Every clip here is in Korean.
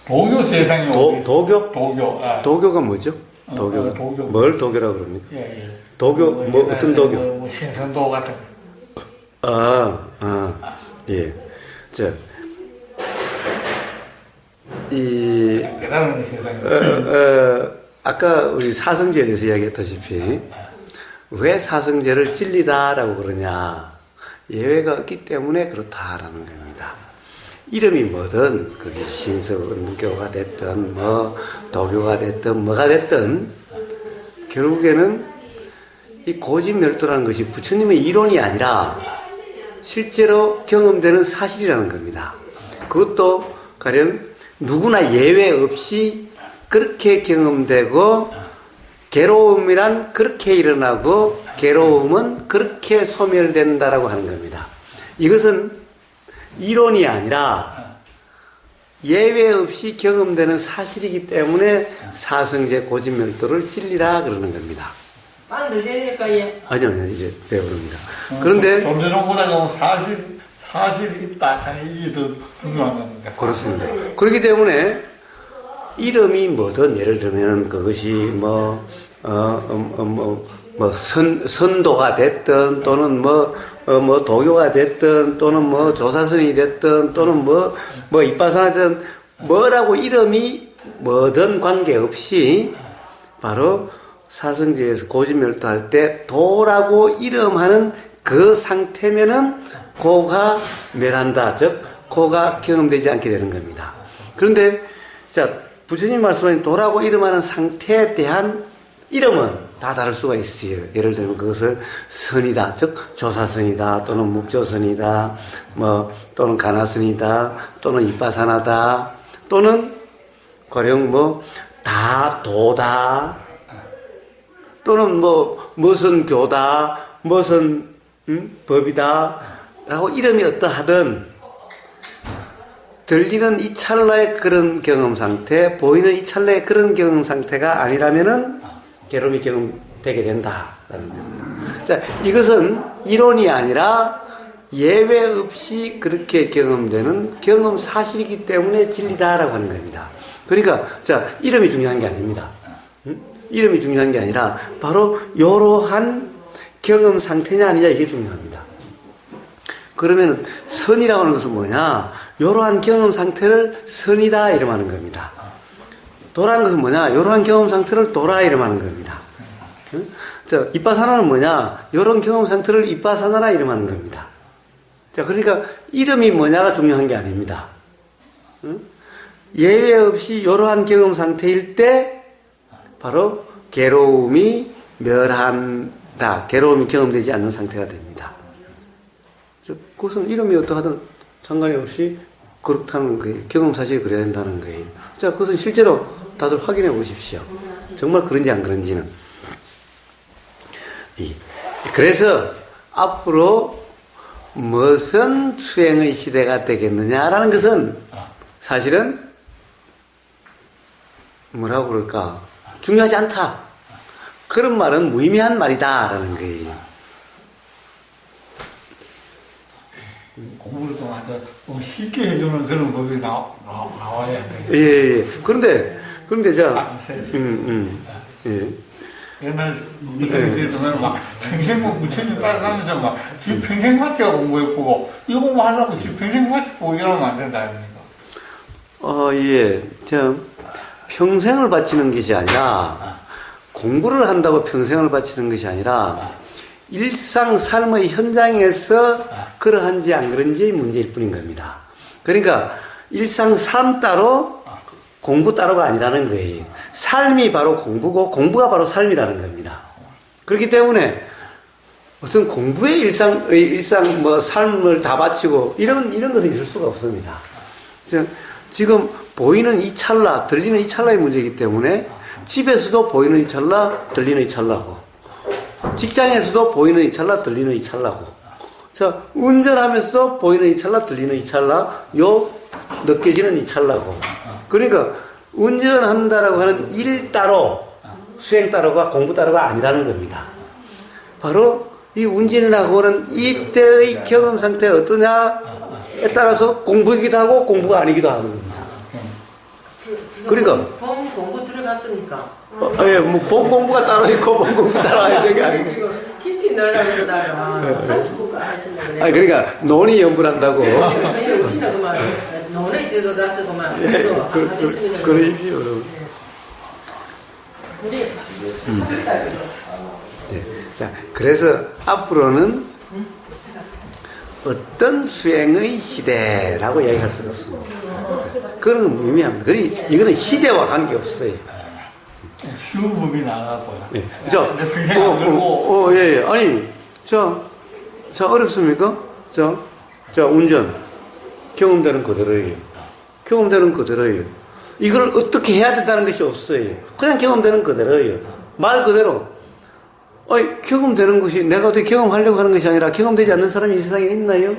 도교 세상에 도교? 도교. 아. 도교가 뭐죠? 도교. 도교. 뭘 도교라고 그럽니까? 예, 예. 도교, 뭐, 어떤 도교? 뭐 신선도 같은 거. 예. 자, 이, 깨달은 세상에. 아까 우리 사성제에 대해서 이야기했다시피, 왜 사성제를 진리다라고 그러냐. 예외가 없기 때문에 그렇다라는 겁니다. 이름이 뭐든, 그게 신석은교가 됐든, 뭐, 도교가 됐든, 뭐가 됐든, 결국에는 이 고진멸도라는 것이 부처님의 이론이 아니라 실제로 경험되는 사실이라는 겁니다. 그것도 가령 누구나 예외 없이 그렇게 경험되고, 괴로움이란 그렇게 일어나고, 괴로움은 그렇게 소멸된다라고 하는 겁니다. 이것은 이론이 아니라 예외 없이 경험되는 사실이기 때문에 사성제 고진멸도를 진리라 그러는 겁니다. 만들려니까 예. 아니요, 이제 배우릅니다. 그런데 점수론보다 사실이 있다 하는 이게 더 중요한 겁니다. 그렇습니다. 그렇기 때문에 이름이 뭐든 예를 들면 그것이 선도가 됐든 또는 도교가 됐든 또는 조사선이 됐든 또는 이빠사나 됐든 뭐라고 이름이 뭐든 관계없이 바로 사성제에서 고진멸도할 때 도라고 이름하는 그 상태면은 고가 멸한다. 즉 고가 경험되지 않게 되는 겁니다. 그런데 자 부처님 말씀하신 도라고 이름하는 상태에 대한 이름은 다 다를 수가 있어요. 예를 들면 그것을 선이다. 즉 조사선이다. 또는 묵조선이다. 또는 가나선이다. 또는 이빠사나다. 또는 가령 다 도다. 또는 무슨 교다. 무슨 법이다. 라고 이름이 어떠하든 들리는 이 찰나의 그런 경험 상태, 보이는 이 찰나의 그런 경험 상태가 아니라면은 괴로움이 경험되게 된다라는 겁니다. 자, 이것은 이론이 아니라 예외 없이 그렇게 경험되는 경험 사실이기 때문에 진리다라고 하는 겁니다. 그러니까 자, 이름이 중요한 게 아닙니다. 이름이 중요한 게 아니라 바로 이러한 경험 상태냐 아니냐 이게 중요합니다. 그러면 선이라고 하는 것은 뭐냐? 이러한 경험 상태를 선이다 이름하는 겁니다. 도라는 것은 뭐냐? 이러한 경험 상태를 도라 이름하는 겁니다. 자, 이빠사나는 뭐냐? 이런 경험 상태를 이빠사나라 이름하는 겁니다. 자, 그러니까 이름이 뭐냐가 중요한 게 아닙니다. 예외 없이 이러한 경험 상태일 때 바로 괴로움이 멸한다. 괴로움이 경험되지 않는 상태가 됩니다. 그것은 이름이 어떠하든 상관이 없이 그렇다는 거예요. 경험 사실이 그래야 된다는 거예요. 자, 그것은 실제로 다들 확인해 보십시오. 정말 그런지 안 그런지는. 그래서 앞으로 무슨 수행의 시대가 되겠느냐라는 것은 사실은 뭐라고 그럴까? 중요하지 않다. 그런 말은 무의미한 말이다라는 거예요. 공부를 좀 하자 쉽게 해주는 그런 법이 나와야 돼. 예. 그런데 자, 예. 옛날 부처님께서는 막 평생 부처님 따라다니면서 막 지 평생 같이 공부해보고 이거 공부하려고 지 평생 같이 보고 이러면 안 된다 아닙니까? 예. 평생을 바치는 것이 아니라 공부를 한다고 평생을 바치는 것이 아니라 일상 삶의 현장에서 그러한지 안 그런지의 문제일 뿐인 겁니다. 그러니까 일상 삶 따로 공부 따로가 아니라는 거예요. 삶이 바로 공부고 공부가 바로 삶이라는 겁니다. 그렇기 때문에 무슨 공부의 일상 삶을 다 바치고 이런 것은 있을 수가 없습니다. 지금 보이는 이 찰나, 들리는 이 찰나의 문제이기 때문에 집에서도 보이는 이 찰나, 들리는 이 찰나고 직장에서도 보이는 이 찰나, 들리는 이 찰나고 자, 운전하면서도 보이는 이 찰나, 들리는 이 찰나, 느껴지는 이 찰나고 그러니까 운전한다라고 하는 일 따로 수행 따로가 공부 따로가 아니라는 겁니다. 바로 이 운전이라고 하는 이때의 경험 상태가 어떠냐에 따라서 공부이기도 하고 공부가 아니기도 하는 겁니다. 지금 그러니까. 봄 공부 들어갔습니까? 예, 뭐, 본 공부가 따로 있고, 본 공부 따로 있는 게 아니고. 지금 김치 넣으려고 그러다가 30분간 하시면 아니, 그러니까, 논의 연구를 한다고. 그냥 우리는 그만 논에 저도 가서 그만 하겠습니다. 그러십시오, 여러분. 우리 예. 자, 그래서 앞으로는 어떤 수행의 시대라고 이야기할 수가 없습니다. 그런 건 의미합니다. 이거는 시대와 관계없어요. 쉬운 법이 나가고요. 예. 자, 내 평생 안 들고 예, 예. 아니, 자, 어렵습니까? 자, 운전. 경험되는 그대로예요. 경험되는 그대로예요. 이걸 어떻게 해야 된다는 것이 없어요. 그냥 경험되는 그대로예요. 말 그대로. 경험되는 것이 내가 어떻게 경험하려고 하는 것이 아니라 경험되지 않는 사람이 이 세상에 있나요?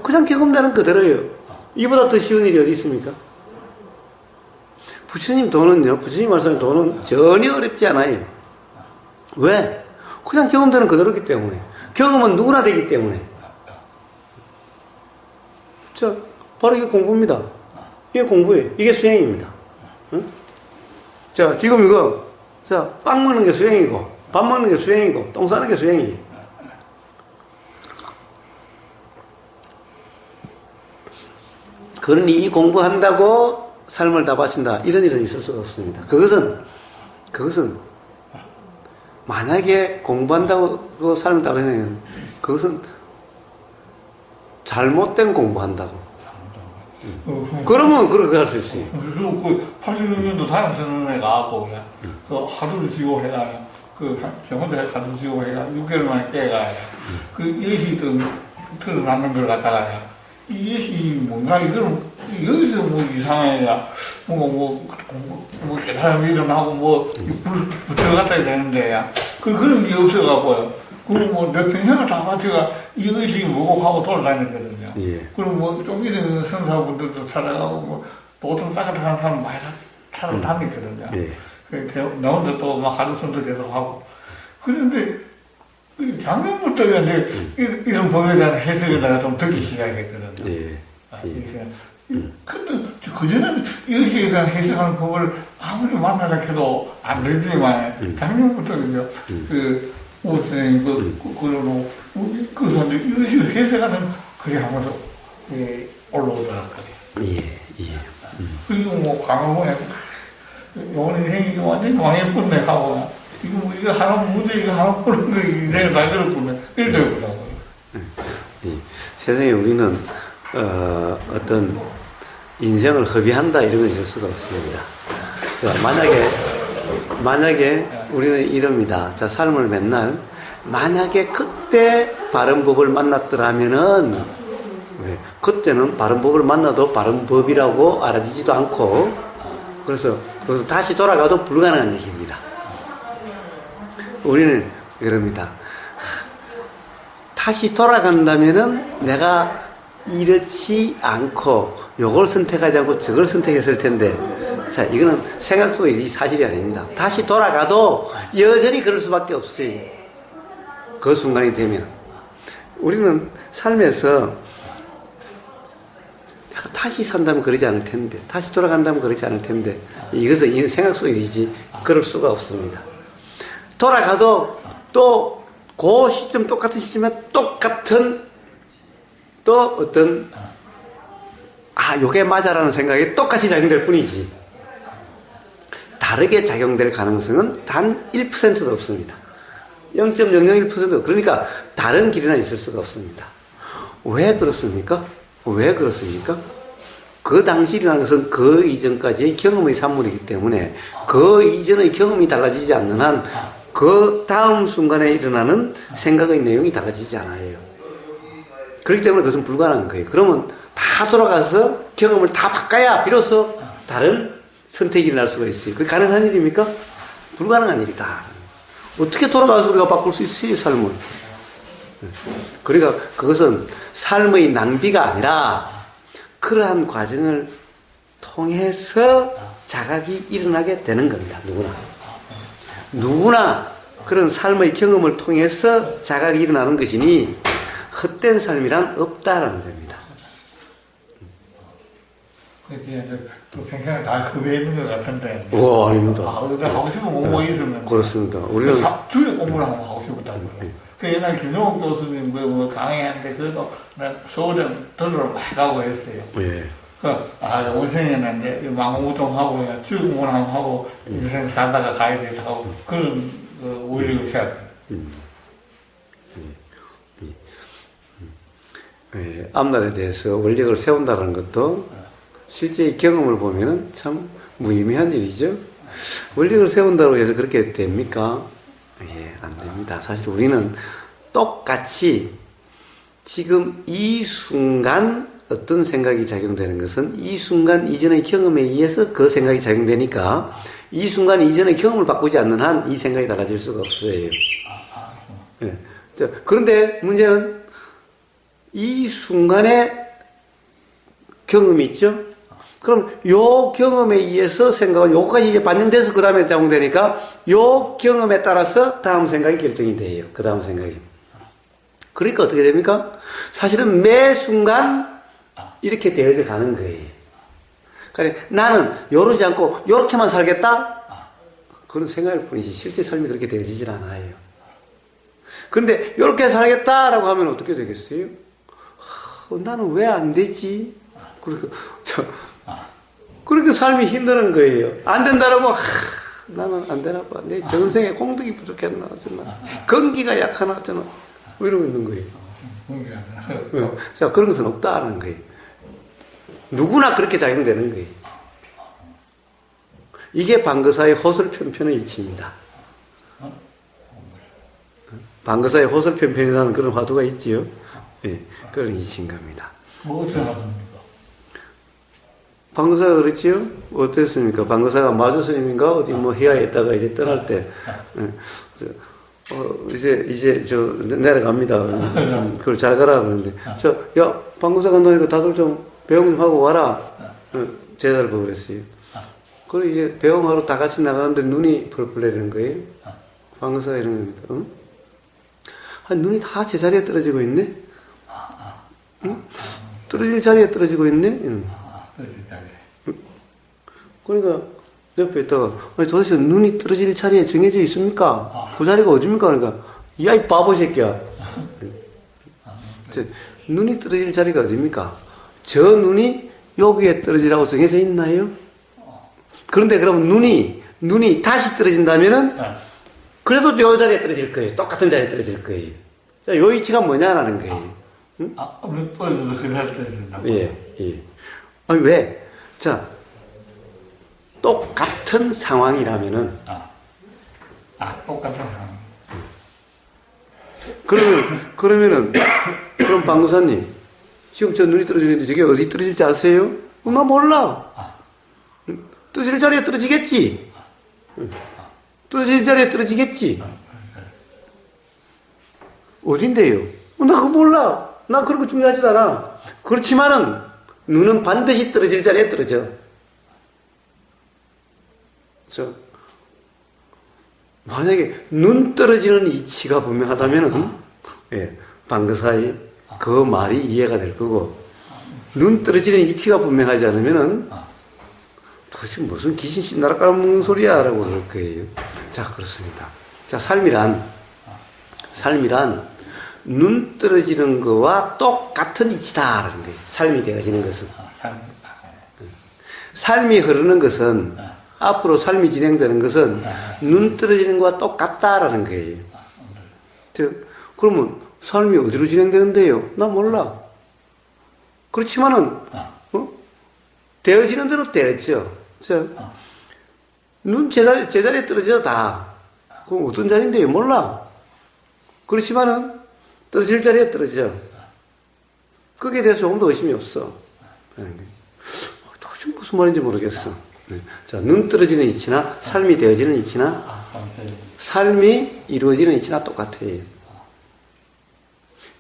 그냥 경험되는 그대로예요. 이보다 더 쉬운 일이 어디 있습니까? 부처님 도는요, 부처님 말씀하신 도는 전혀 어렵지 않아요. 왜? 그냥 경험되는 그대로기 때문에. 경험은 누구나 되기 때문에. 바로 이게 공부입니다. 이게 공부예요. 이게 수행입니다. 응? 자, 지금 이거, 빵 먹는 게 수행이고, 밥 먹는 게 수행이고, 똥 싸는 게 수행이에요. 그러니 이 공부한다고 삶을 다 바친다. 이런 일은 있을 수가 없습니다. 그것은, 만약에 공부한다고 삶을 다 바치는 그것은 잘못된 공부한다고. 그러면 그렇게 할 수 있어요. 그리고 그 86년도 다녔었는 애가 갖고 그 하루를 지고 해가 혼자 하루 지고 해가 6개월 만에 깨가 그 예시 틀어놨는 걸 갖다가 이 예시 뭔가 이거는 여기서 뭐 이상해야 뭐 깨달음이 일어나고 뭐 붙여 갖다 되는데 그런 게 없어갖고요. 그리고 뭐 내 평생을 다 바쳐가 이것이 뭐고 하고 돌아다녔거든요. 예. 그리고 뭐 좀 이런 선사분들도 찾아가고 뭐 도좀 따뜻한 사람 많이 찾아다녔거든요. 예. 나 혼자 또 막 하루 손도 계속 하고. 그런데 작년부터 이제 이런 법에 대한 해석을 내가 좀 듣기 시작했거든요. 예. 근데 그전에는 이것에 대한 해석하는 법을 아무리 만나라 해도 안 되지만 작년부터 이제 선생님, 그러고, 그 사람들, 이것이 해석하는 글이 하면서, 올라오더라고요. 예. 그리고 뭐, 강화문에, 요번 인생이 완전히 망해뿐네 하고, 이거 하나 문제, 이거 하나 푸는 거 인생을 만들었군요. 이러더라고요. 세상에 우리는, 어떤 인생을 허비한다 이런 건 있을 수가 없습니다. 자, 만약에 우리는 이럽니다. 자, 삶을 맨날 만약에 그때 바른 법을 만났더라면은 그때는 바른 법을 만나도 바른 법이라고 알아지지도 않고 그래서 다시 돌아가도 불가능한 얘기입니다. 우리는 그럽니다. 다시 돌아간다면은 내가 이렇지 않고 요걸 선택하지 않고 저걸 선택했을 텐데 자, 이거는 생각 속의 사실이 아닙니다. 다시 돌아가도 여전히 그럴 수밖에 없어요. 그 순간이 되면. 우리는 삶에서 다시 산다면 그러지 않을 텐데, 다시 돌아간다면 그러지 않을 텐데, 이것은 생각 속의 일이지, 그럴 수가 없습니다. 돌아가도 또 그 시점, 똑같은 시점에 똑같은 또 어떤, 요게 맞아라는 생각이 똑같이 작용될 뿐이지. 다르게 작용될 가능성은 단 1%도 없습니다. 0.001%. 그러니까 다른 길이나 있을 수가 없습니다. 왜 그렇습니까? 그 당시라는 것은 그 이전까지의 경험의 산물이기 때문에 그 이전의 경험이 달라지지 않는 한 그 다음 순간에 일어나는 생각의 내용이 달라지지 않아요. 그렇기 때문에 그것은 불가능한 거예요. 그러면 다 돌아가서 경험을 다 바꿔야 비로소 다른 선택이 일어날 수가 있어요. 그게 가능한 일입니까? 불가능한 일이다. 어떻게 돌아가서 우리가 바꿀 수 있어요, 삶을? 그러니까 그것은 삶의 낭비가 아니라 그러한 과정을 통해서 자각이 일어나게 되는 겁니다. 누구나 그런 삶의 경험을 통해서 자각이 일어나는 것이니 헛된 삶이란 없다라는 겁니다. 그게 이제 또 평생을 다 흡에 있는 것 같은데. 와, 아닙니다. 근데 하고 싶은 공부가 있으면. 그렇습니다. 우리는 주요 공부를 한번 하고 싶었다고요. 그 옛날 김용옥 교수님 뭐 강의하는데 그래도 난 서울에 들으러 막 가고 했어요. 예. 원생에는 이제 망우동하고 주요 공부를 한번 하고 인생 살다가 가야 되고 그런 오히려 생각. 예, 앞날에 대해서 원력을 세운다는 것도 실제 경험을 보면은 참 무의미한 일이죠. 원력을 세운다고 해서 그렇게 됩니까? 예, 안 됩니다. 사실 우리는 똑같이 지금 이 순간 어떤 생각이 작용되는 것은 이 순간 이전의 경험에 의해서 그 생각이 작용되니까 이 순간 이전의 경험을 바꾸지 않는 한 이 생각이 달라질 수가 없어요. 예. 자, 그런데 문제는 이 순간에 경험이 있죠? 그럼 요 경험에 의해서 생각은 요까지 이제 반영돼서 그 다음에 작용되니까 요 경험에 따라서 다음 생각이 결정이 돼요. 그 다음 생각이. 그러니까 어떻게 됩니까? 사실은 매 순간 이렇게 되어져 가는 거예요. 그러니까 나는 요러지 않고 요렇게만 살겠다? 그런 생각일 뿐이지 실제 삶이 그렇게 되어지질 않아요. 그런데 요렇게 살겠다라고 하면 어떻게 되겠어요? 나는 왜 안 되지? 그렇게 삶이 힘드는 거예요. 안 된다라고, 나는 안 되나 봐. 내 전생에 공덕이 부족했나, 어쩌나. 건기가 약하나, 어쩌나. 이러고 있는 거예요. 자, 그런 것은 없다는 거예요. 누구나 그렇게 작용되는 거예요. 이게 방거사의 호설편편의 이치입니다. 방거사의 호설편편이라는 그런 화두가 있지요. 예, 그런 이치인 겁니다. 뭐 어떻게 하십니까? 방거사가 그랬지요? 어땠습니까? 방거사가 마주 스님인가? 어디 뭐 해야했다가 이제 떠날 때, 이제 저 내려갑니다. 그걸 잘 가라 그러는데, 야, 방거사 간다니까 다들 좀 배웅 좀 하고 와라. 제자를 보고 그랬어요. 그리고 이제 배웅하러 다 같이 나가는데 눈이 펄펄 내리는 거예요. 방거사가 이런 겁니다. 응? 눈이 다 제자리에 떨어지고 있네? 응? 떨어질 자리에 떨어지고 있네? 응. 그러니까 옆에 있다가 도대체 눈이 떨어질 자리에 정해져 있습니까? 그 자리가 어딥니까? 그러니까 야, 이 바보 새끼야. 눈이 떨어질 자리가 어딥니까? 저 눈이 여기에 떨어지라고 정해져 있나요? 그런데 그럼 눈이 다시 떨어진다면은 그래도 요 자리에 떨어질 거예요. 똑같은 자리에 떨어질 거예요. 자, 요 위치가 뭐냐라는 거예요. 응? 몇 번도 그 자리에 떨어진다고? 예. 아니, 왜? 자, 똑같은 상황이라면은. 똑같은 상황. 그러면은, 그럼 방구사님, 지금 저 눈이 떨어지는데 저게 어디 떨어질지 아세요? 나 몰라. 떨어질 자리에 떨어지겠지. 떨어질 자리에 떨어지겠지. 어딘데요? 나 그거 몰라. 나 그런 거 중요하지도 않아. 그렇지만은, 눈은 반드시 떨어질 자리에 떨어져. 만약에 눈 떨어지는 이치가 분명하다면은, 예, 방거사의 그 말이 이해가 될 거고, 눈 떨어지는 이치가 분명하지 않으면은, 도대체 무슨 귀신 신나라 깔아먹는 소리야? 라고 그럴 거예요. 자, 그렇습니다. 자, 삶이란, 눈 떨어지는 거와 똑같은 이치다라는 거예요. 삶이 되어지는 것은. 삶이 흐르는 것은, 앞으로 삶이 진행되는 것은 눈 떨어지는 것과 똑같다라는 거예요. 그러면 삶이 어디로 진행되는데요? 나 몰라. 그렇지만은, 되어지는 대로 되었죠. 눈 제자리에 떨어져 다. 그럼 어떤 자리인데요? 몰라. 그렇지만은 떨어질 자리에 떨어져. 거기에 대해서 조금도 의심이 없어. 도대체 무슨 말인지 모르겠어. 자, 눈 떨어지는 이치나 삶이 되어지는 이치나 삶이 이루어지는 이치나 똑같아요.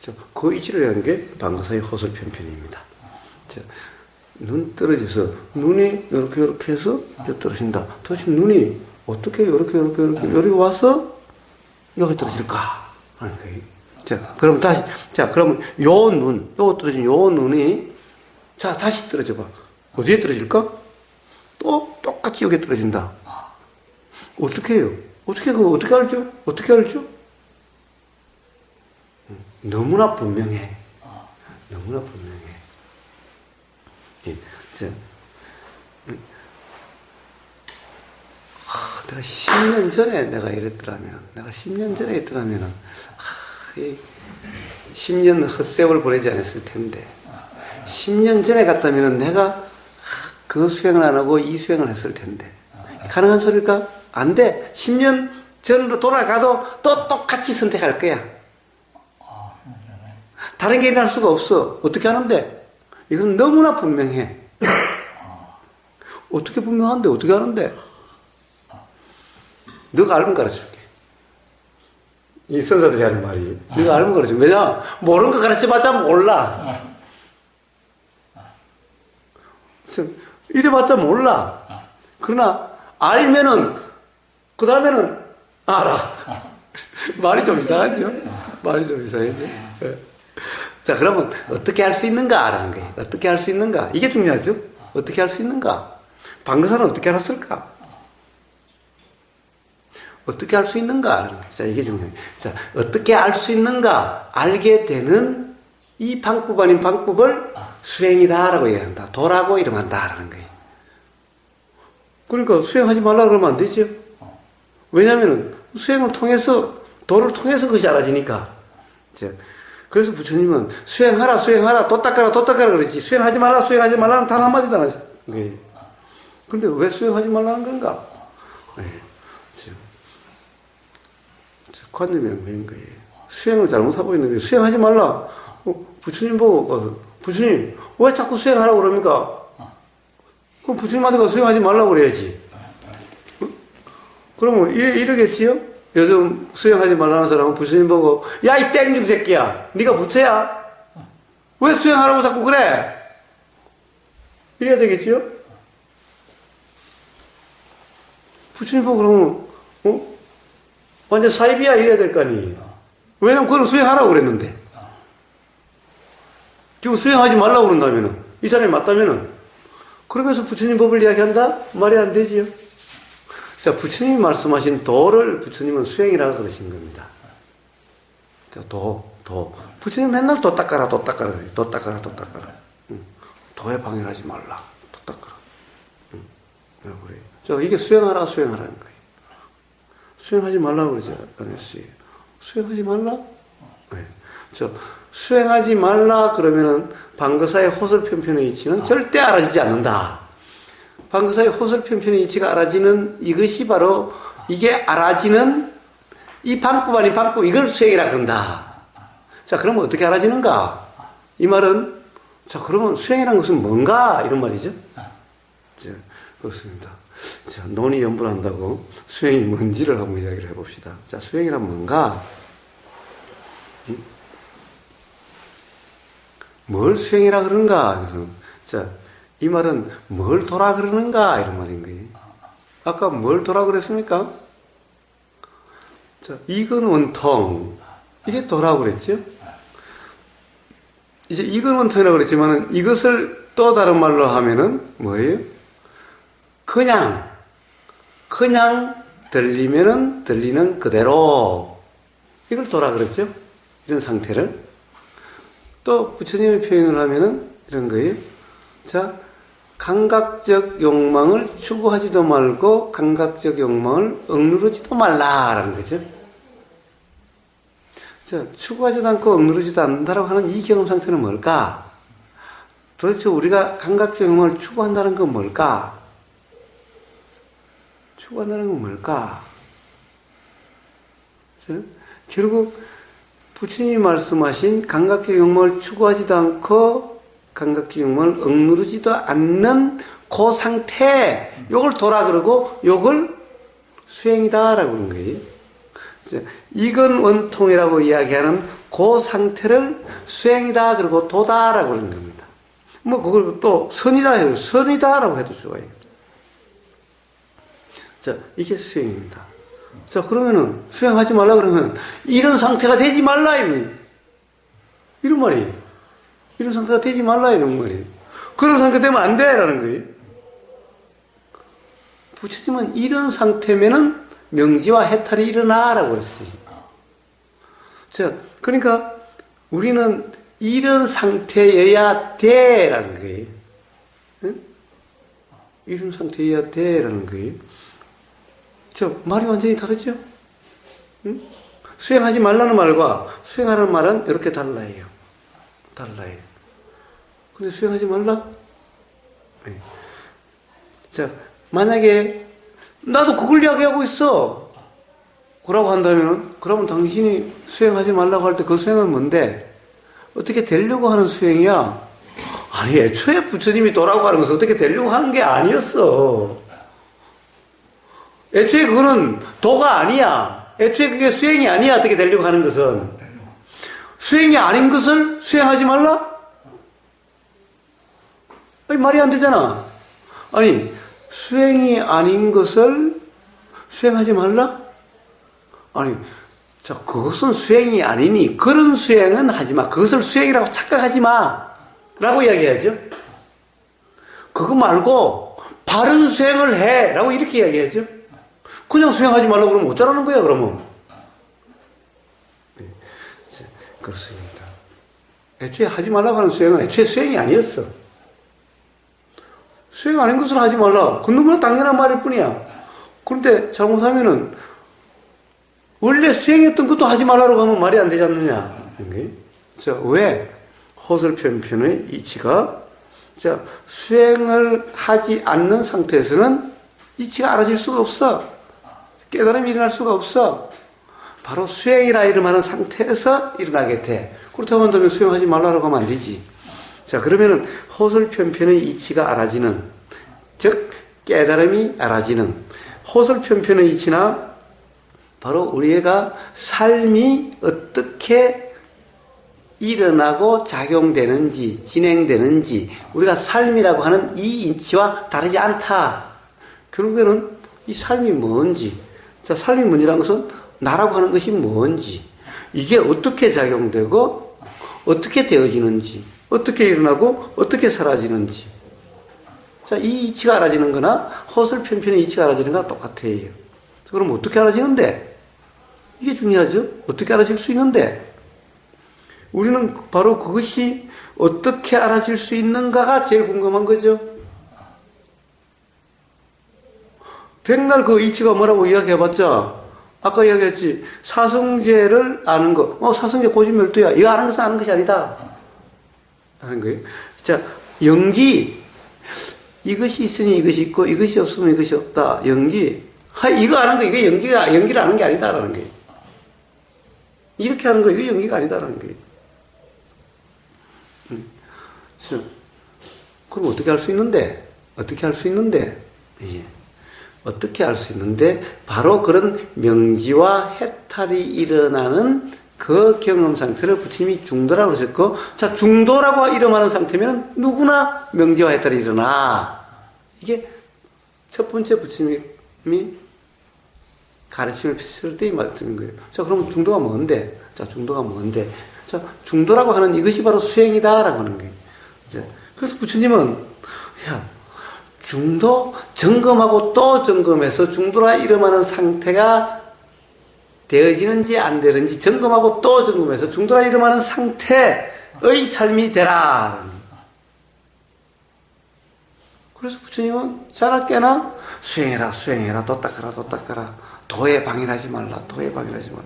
자, 그 이치를 하는 게 방거사의 호설편편입니다. 자, 눈 떨어져서 눈이 이렇게 해서 떨어진다. 도대체 눈이 어떻게 이렇게 여기 와서 여기 떨어질까 하는 거예요. 자, 그럼 다시, 자, 그러면 요 떨어진 요 눈이, 자, 다시 떨어져 봐. 어디에 떨어질까? 또 똑같이 여기에 떨어진다. 어떻게 해요? 어떻게 알죠? 어떻게 알죠? 너무나 분명해. 너무나 분명해. 예, 내가 10년 전에 내가 이랬더라면, 내가 10년 전에 했더라면, 10년 헛세월 보내지 않았을 텐데, 10년 전에 갔다면 내가 그 수행을 안 하고 이 수행을 했을 텐데, 가능한 소리일까? 안 돼. 10년 전으로 돌아가도 또 똑같이 선택할 거야. 다른 게 일어날 수가 없어. 어떻게 하는데? 이건 너무나 분명해. 어떻게 분명한데? 어떻게 하는데? 너가 알면 가르쳐줄게. 이 선사들이 하는 말이. 너가 알면 가르쳐줄게. 왜냐? 모르는 거 가르쳐봤자 몰라. 이래봤자 몰라. 그러나 알면은 그 다음에는 알아. 말이 좀 이상하죠? 말이 좀 이상하죠? 자, 그러면 어떻게 할 수 있는가 라는 거예요. 어떻게 할 수 있는가. 이게 중요하죠? 어떻게 할 수 있는가. 방거사는 어떻게 알았을까? 어떻게 할 수 있는가? 자, 이게 중요해요. 자, 어떻게 알 수 있는가? 알게 되는 이 방법 아닌 방법을 수행이다라고 얘기한다. 도라고 이름한다라는 거예요. 그러니까 수행하지 말라 그러면 안 되죠. 왜냐하면 수행을 통해서, 도를 통해서 그것이 알아지니까. 그래서 부처님은 수행하라, 수행하라, 도 닦아라, 도 닦아라 그러지. 수행하지 말라, 수행하지 말라는 단 한마디도 안 하죠. 그런데 왜 수행하지 말라는 건가? 관념이 엉매인 거예요. 수행을 잘못하고 있는데 수행하지 말라. 부처님 보고 부처님 왜 자꾸 수행하라고 그럽니까? 그럼 부처님한테 가서 수행하지 말라고 그래야지. 그러면 이러겠지요? 요즘 수행하지 말라는 사람은 부처님 보고 야 이 땡중 새끼야 네가 부처야? 왜 수행하라고 자꾸 그래? 이래야 되겠지요? 부처님 보고 그러면 완전 사입이야 이래야 될 거 아니에요. 왜냐면 그건 수행하라고 그랬는데. 지금 수행하지 말라고 그런다면은, 이 사람이 맞다면은, 그러면서 부처님 법을 이야기한다? 말이 안 되지요. 자, 부처님이 말씀하신 도를 부처님은 수행이라고 그러신 겁니다. 자, 도. 부처님 맨날 도 닦아라, 도 닦아라, 도 닦아라, 도 닦아라. 도에 방해하지 말라, 도 닦아라. 그래요. 자, 이게 수행하라, 수행하라는 거예요. 수행하지 말라고 그러지 않았어요. 수행하지 말라? 네. 수행하지 말라 그러면은 방거사의 호설편편의 이치는 절대 알아지지 않는다. 방거사의 호설편편의 이치가 알아지는 이것이 바로 이게 알아지는 이 방법 아닌 방법 이걸 수행이라 그런다. 자, 그러면 어떻게 알아지는가? 이 말은 자, 그러면 수행이라는 것은 뭔가? 이런 말이죠. 자, 그렇습니다. 자, 논의 연분한다고 수행이 뭔지를 한번 이야기를 해봅시다. 자, 수행이란 뭔가? 뭘 수행이라 그런가? 그래서, 자, 이 말은 뭘 도라 그러는가? 이런 말인 거예요. 아까 뭘 도라 그랬습니까? 자, 이건 원통. 이게 도라고 그랬죠? 이제 이건 원통이라고 그랬지만은 이것을 또 다른 말로 하면은 뭐예요? 그냥 들리면은 들리는 그대로 이걸 도라 그랬죠? 이런 상태를 또 부처님의 표현을 하면은 이런 거예요. 자, 감각적 욕망을 추구하지도 말고 감각적 욕망을 억누르지도 말라라는 거죠. 자, 추구하지도 않고 억누르지도 않는다라고 하는 이 경험 상태는 뭘까? 도대체 우리가 감각적 욕망을 추구한다는 건 뭘까? 추구한다는 건 뭘까? 자, 결국 부처님이 말씀하신 감각적 욕망을 추구하지도 않고 감각적 욕망을 억누르지도 않는 그 상태, 요걸 도라 그러고 요걸 수행이다라고 하는 거예요. 이건 원통이라고 이야기하는 그 상태를 수행이다 그러고 도다라고 하는 겁니다. 뭐 그걸 또 선이다 해도 선이다라고 해도 좋아요. 자, 이게 수행입니다. 자, 그러면은 수행하지 말라 그러면 이런 상태가 되지 말라 이런 말이에요. 이런 상태가 되지 말라 이런 말이에요. 그런 상태 되면 안 돼라는 거예요. 부처님은 이런 상태면은 명지와 해탈이 일어나라고 그랬어요. 자, 그러니까 우리는 이런 상태여야 돼라는 거예요. 응? 이런 상태여야 돼라는 거예요. 말이 완전히 다르죠? 응? 수행하지 말라는 말과 수행하라는 말은 이렇게 달라요. 근데 수행하지 말라? 네. 자, 만약에 나도 그걸 이야기하고 있어. 그러고 한다면, 그러면 당신이 수행하지 말라고 할 때 그 수행은 뭔데? 어떻게 되려고 하는 수행이야? 아니, 애초에 부처님이 도라고 하는 것은 어떻게 되려고 하는 게 아니었어. 애초에 그거는 도가 아니야. 애초에 그게 수행이 아니야. 어떻게 되려고 하는 것은. 수행이 아닌 것을 수행하지 말라? 아니, 말이 안 되잖아. 아니, 수행이 아닌 것을 수행하지 말라? 아니, 자, 그것은 수행이 아니니 그런 수행은 하지 마. 그것을 수행이라고 착각하지 마. 라고 이야기해야죠. 그거 말고 바른 수행을 해. 라고 이렇게 이야기해야죠. 그냥 수행하지 말라고 그러면 어쩌라는 거야, 그러면. 네. 자, 그렇습니다. 애초에 하지 말라고 하는 수행은 애초에 수행이 아니었어. 수행 아닌 것을 하지 말라. 그 너무나 당연한 말일 뿐이야. 그런데 잘못하면은 원래 수행했던 것도 하지 말라고 하면 말이 안 되지 않느냐. 자, 왜? 허설편편의 이치가, 자, 수행을 하지 않는 상태에서는 이치가 알아질 수가 없어. 깨달음이 일어날 수가 없어. 바로 수행이라 이름하는 상태에서 일어나게 돼. 그렇다고 한다면 수행하지 말라고 하면 안 되지. 자, 그러면은 허설편편의 이치가 알아지는, 즉 깨달음이 알아지는 허설편편의 이치나 바로 우리가 삶이 어떻게 일어나고 작용되는지 진행되는지 우리가 삶이라고 하는 이 이치와 다르지 않다. 결국에는 이 삶이 뭔지, 자, 삶이 뭔지라는 것은 나라고 하는 것이 뭔지, 이게 어떻게 작용되고 어떻게 되어지는지, 어떻게 일어나고 어떻게 사라지는지, 자, 이 이치가 알아지는 거나 허설편편의 이치가 알아지는 거나 똑같아요. 그럼 어떻게 알아지는데? 이게 중요하죠. 어떻게 알아질 수 있는데? 우리는 바로 그것이 어떻게 알아질 수 있는가가 제일 궁금한 거죠. 백날 그 이치가 뭐라고 이야기해봤자, 아까 이야기했지, 사성제를 아는 거, 사성제 고진멸도야. 이거 아는 것은 아는 것이 아니다. 하는 거예요. 자, 연기, 이것이 있으니 이것이 있고, 이것이 없으면 이것이 없다. 연기, 이거 아는 거, 이게 연기를 아는 게 아니다라는 거예요. 이렇게 하는 거, 이게 연기가 아니다라는 거예요. 그럼 어떻게 할 수 있는데? 어떻게 할 수 있는데? 예. 어떻게 할 수 있는데? 바로 그런 명지와 해탈이 일어나는 그 경험 상태를 부처님이 중도라고 그러셨고, 자, 중도라고 이름하는 상태면 누구나 명지와 해탈이 일어나. 이게 첫 번째 부처님이 가르침을 펼쳤을 때의 말씀인 거예요. 자, 그럼 중도가 뭔데? 자, 중도가 뭔데? 자, 중도라고 하는 이것이 바로 수행이다라고 하는 거예요. 자, 그래서 부처님은, 야, 중도, 점검하고 또 점검해서 중도라 이름하는 상태가 되어지는지 안 되는지 점검하고 또 점검해서 중도라 이름하는 상태의 삶이 되라. 그래서 부처님은 자나깨나 수행해라, 수행해라, 또 닦아라, 또 닦아라. 도에 방해하지 말라, 도에 방해하지 말라.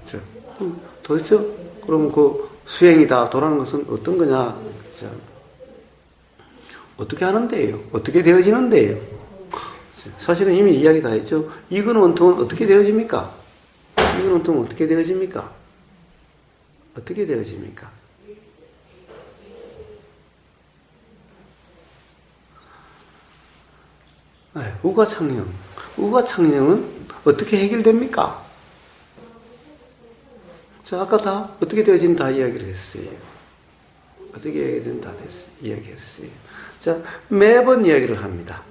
자, 도대체 그럼 그 수행이다, 도라는 것은 어떤 거냐? 자, 어떻게 하는데요? 어떻게 되어지는데요? 사실은 이미 이야기 다 했죠. 이근 원통은 어떻게 되어집니까? 이근 원통은 어떻게 되어집니까? 어떻게 되어집니까? 네, 우가창령. 우가창령은 어떻게 해결됩니까? 자, 아까 다 어떻게 되어진 다 이야기를 했어요. 어떻게 해결된 다 이야기했어요. 자, 매번 이야기를 합니다.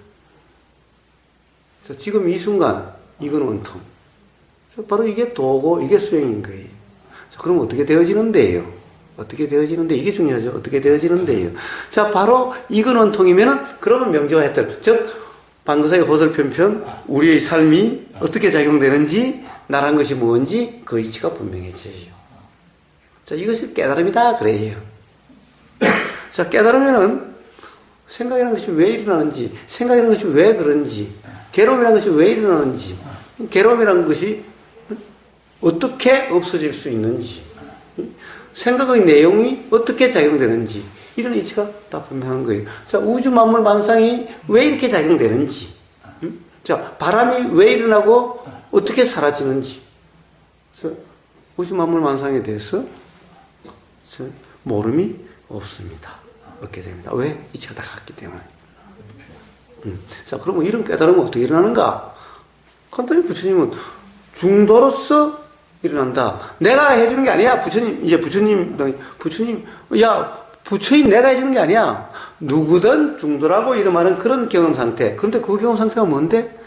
자, 지금 이 순간, 이건 원통. 자, 바로 이게 도고, 이게 수행인 거예요. 자, 그럼 어떻게 되어지는데요? 어떻게 되어지는데, 이게 중요하죠. 어떻게 되어지는데요. 자, 바로 이근 원통이면은, 그러면 명제와 해탈. 즉, 방금사의 호설편편, 우리의 삶이 어떻게 작용되는지, 나란 것이 무엇인지, 그 이치가 분명해져요. 자, 이것이 깨달음이다. 그래요. 자, 깨달으면은, 생각이라는 것이 왜 일어나는지, 생각이라는 것이 왜 그런지, 괴로움이라는 것이 왜 일어나는지, 괴로움이라는 것이 어떻게 없어질 수 있는지, 생각의 내용이 어떻게 작용되는지, 이런 이치가 다 분명한 거예요. 자, 우주 만물 만상이 왜 이렇게 작용되는지, 자, 바람이 왜 일어나고 어떻게 사라지는지, 우주 만물 만상에 대해서 모름이 없습니다. 없게 됩니다. 왜? 이치가 다 같기 때문에. 자, 그러면 이런 깨달음은 어떻게 일어나는가? 간단히 부처님은 중도로서 일어난다. 내가 해주는 게 아니야. 부처님, 야, 부처인 내가 해주는 게 아니야. 누구든 중도라고 이름하는 그런 경험 상태. 그런데 그 경험 상태가 뭔데?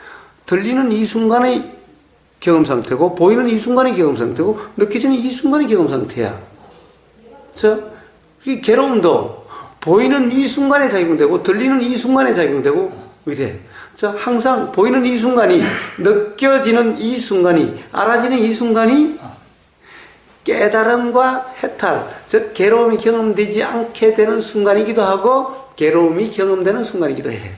들리는 이 순간의 경험 상태고, 보이는 이 순간의 경험 상태고, 느껴지는 이 순간의 경험 상태야. 자, 이 괴로움도 보이는 이 순간에 작용되고, 들리는 이 순간에 작용되고, 이래. 자, 항상 보이는 이 순간이, 느껴지는 이 순간이, 알아지는 이 순간이 깨달음과 해탈, 즉 괴로움이 경험되지 않게 되는 순간이기도 하고 괴로움이 경험되는 순간이기도 해.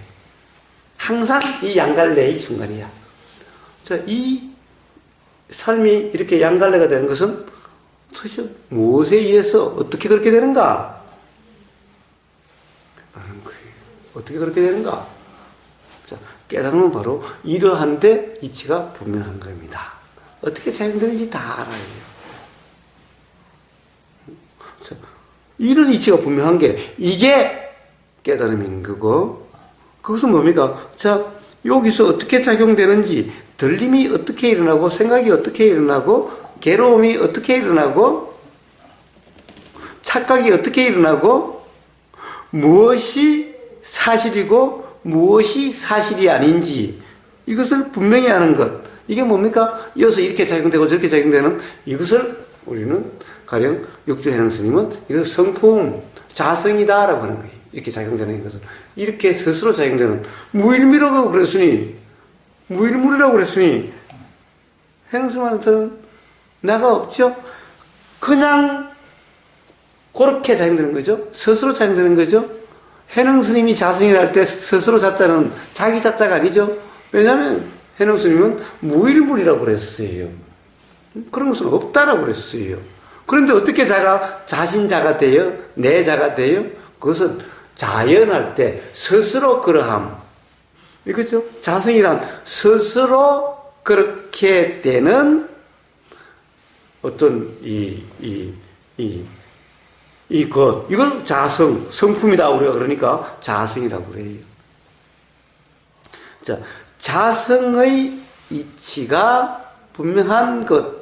항상 이 양갈래의 순간이야. 자, 이 삶이 이렇게 양갈래가 되는 것은 도대체 무엇에 의해서 어떻게 그렇게 되는가? 어떻게 그렇게 되는가? 자, 깨달음은 바로 이러한데 이치가 분명한 겁니다. 어떻게 작용되는지 다 알아요. 자, 이런 이치가 분명한 게 이게 깨달음인 거고, 그것은 뭡니까? 자, 여기서 어떻게 작용되는지, 들림이 어떻게 일어나고, 생각이 어떻게 일어나고, 괴로움이 어떻게 일어나고, 착각이 어떻게 일어나고, 무엇이 사실이고 무엇이 사실이 아닌지, 이것을 분명히 아는 것. 이게 뭡니까? 이어서 이렇게 작용되고 저렇게 작용되는 이것을 우리는 가령 육주해능 스님은 이것을 성품, 자성이다라고 하는 거예요. 이렇게 작용되는 것은. 이렇게 스스로 작용되는. 무일미라고 그랬으니, 무일물이라고 그랬으니, 해능 스님한테는 나가 없죠? 그냥 그렇게 작용되는 거죠. 스스로 작용되는 거죠. 해능 스님이 자성이라 할 때 스스로 자자는 자기 자자가 아니죠. 왜냐하면 해능 스님은 무일물이라고 그랬어요. 그런 것은 없다라고 그랬어요. 그런데 어떻게 자가 자신자가 돼요? 내 자가 돼요? 그것은 자연할 때 스스로 그러함. 이거죠. 자성이란 스스로 그렇게 되는 어떤 이걸 자성, 성품이다 우리가 그러니까 자성이라고 그래요. 자, 자성의 이치가 분명한 것,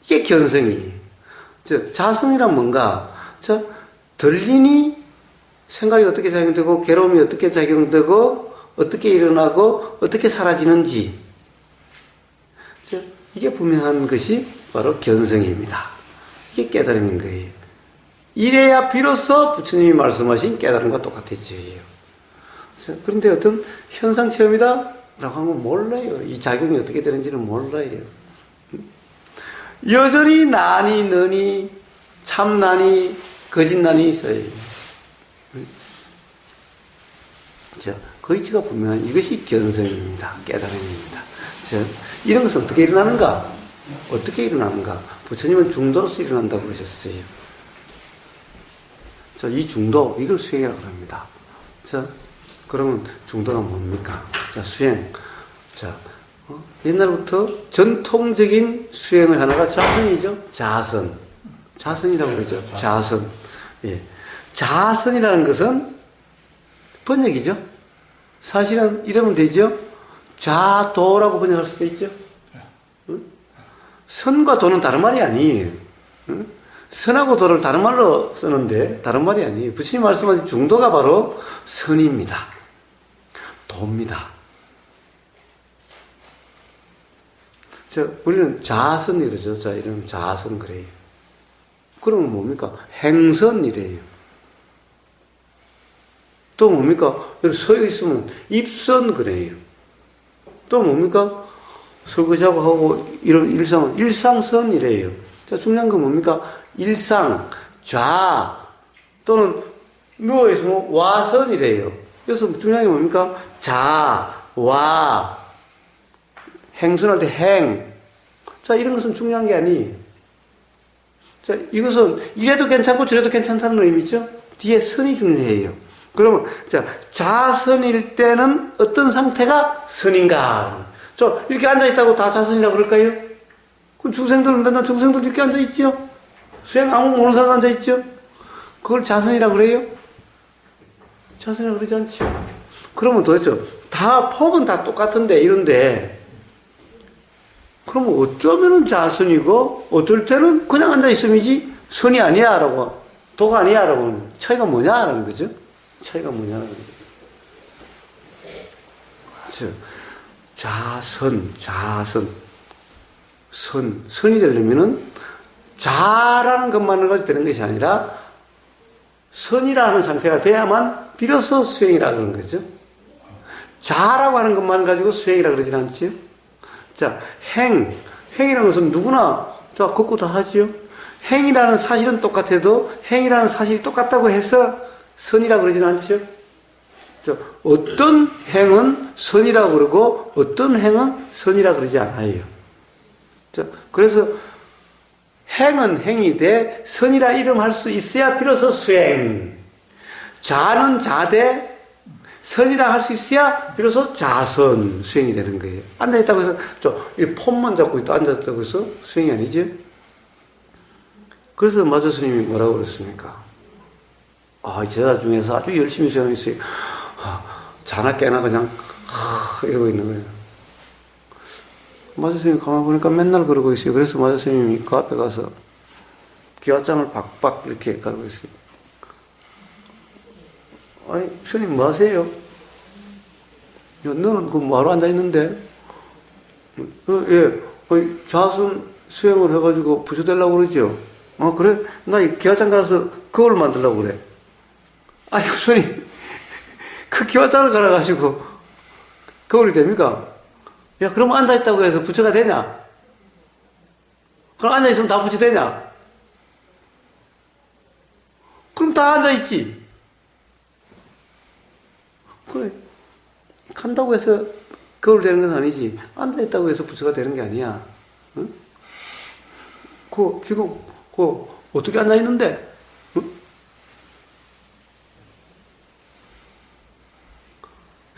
이게 견성이에요. 즉, 자성이란 뭔가? 자, 들리니 생각이 어떻게 작용되고, 괴로움이 어떻게 작용되고, 어떻게 일어나고, 어떻게 사라지는지. 자, 이게 분명한 것이 바로 견성입니다. 이게 깨달음인 거예요. 이래야 비로소 부처님이 말씀하신 깨달음과 똑같아져요. 자, 그런데 어떤 현상 체험이다? 라고 하면 몰라요. 이 작용이 어떻게 되는지는 몰라요. 여전히 나니, 너니, 참나니, 거짓나니 있어요. 자, 그 이치가 분명한 이것이 견성입니다. 깨달음입니다. 자, 이런 것은 어떻게 일어나는가? 어떻게 일어나는가? 부처님은 중도로서 일어난다고 그러셨어요. 자, 이 중도, 이걸 수행이라고 합니다. 자, 그러면 중도가 뭡니까? 자, 수행. 자, 옛날부터 전통적인 수행의 하나가 자선이죠. 자선. 자선이라고 그러죠. 자선. 예. 자선이라는 것은 번역이죠. 사실은 이러면 되죠. 좌도라고 번역할 수도 있죠. 응? 선과 도는 다른 말이 아니에요. 응? 선하고 도를 다른 말로 쓰는데 다른 말이 아니에요. 부처님 말씀하신 중도가 바로 선입니다. 도입니다. 자, 우리는 자선 이러죠. 자, 이런 자선 그래요. 그러면 뭡니까? 행선이래요. 또 뭡니까? 여기 서 있으면 입선 그래요. 또 뭡니까? 설거지하고 하고 이런 일상선이래요. 자, 중요한 건 뭡니까? 일상, 좌, 또는 누워있으면 와선이래요. 그래서 중요한 게 뭡니까? 자, 와, 행선할 때 행. 자, 이런 것은 중요한 게 아니에요. 자, 이것은 이래도 괜찮고 저래도 괜찮다는 의미죠? 뒤에 선이 중요해요. 그러면, 자, 좌선일 때는 어떤 상태가 선인가? 이렇게 앉아있다고 다 좌선이라고 그럴까요? 그럼 중생들은 맨날 중생들 이렇게 앉아있지요? 수행 아무 모르는 사람 앉아있죠? 그걸 좌선이라고 그래요? 좌선이라고 그러지 않죠. 그러면 도대체 다 폭은 다 똑같은데 이런데 그러면 어쩌면은 좌선이고 어떨 때는 그냥 앉아있음이지 선이 아니야 라고 도가 아니야 라고 차이가 뭐냐라는 거죠. 차이가 뭐냐라는 거죠. 그렇죠. 좌선 선이 되려면은 좌라는 것만을 가지고 되는 것이 아니라 선이라는 상태가 돼야만 비로소 수행이라고 하는 거죠. 좌라고 하는 것만 가지고 수행이라고 그러진 않지요. 자, 행이라는 것은 누구나 자, 걷고 다 하지요. 행이라는 사실은 똑같아도 행이라는 사실이 똑같다고 해서 선이라고 그러진 않죠. 자, 어떤 행은 선이라고 그러고 어떤 행은 선이라고 그러지 않아요. 자, 그래서 행은 행이 돼 선이라 이름할 수 있어야 비로소 수행. 자는 자대 선이라 할 수 있어야 비로소 좌선 수행이 되는 거예요. 앉아있다고 해서 이 폼만 잡고 있다 앉았다고 해서 수행이 아니죠. 그래서 마조 스님이 뭐라고 그랬습니까? 제자 중에서 아주 열심히 수행했어요. 자나 깨나 그냥 이러고 있는 거예요. 마조 스님이 가만 보니까 맨날 그러고 있어요. 그래서 마조 스님이 그 앞에 가서 기와장을 박박 이렇게 가르고 있어요. 아니, 스님 뭐 하세요? 야, 너는 그 뭐하러 앉아있는데? 좌선 수행을 해가지고 부처되려고 그러죠? 그래? 나 이 기와장 가서 그걸 만들려고 그래. 아이고, 스님. 그 기와장을 갈아가지고 거울이 됩니까? 야, 그럼 앉아있다고 해서 부처가 되냐? 그럼 앉아있으면 다 부처 되냐? 그럼 다 앉아있지. 그래. 간다고 해서 거울 되는 건 아니지. 앉아있다고 해서 부처가 되는 게 아니야. 응? 지금, 어떻게 앉아있는데? 응?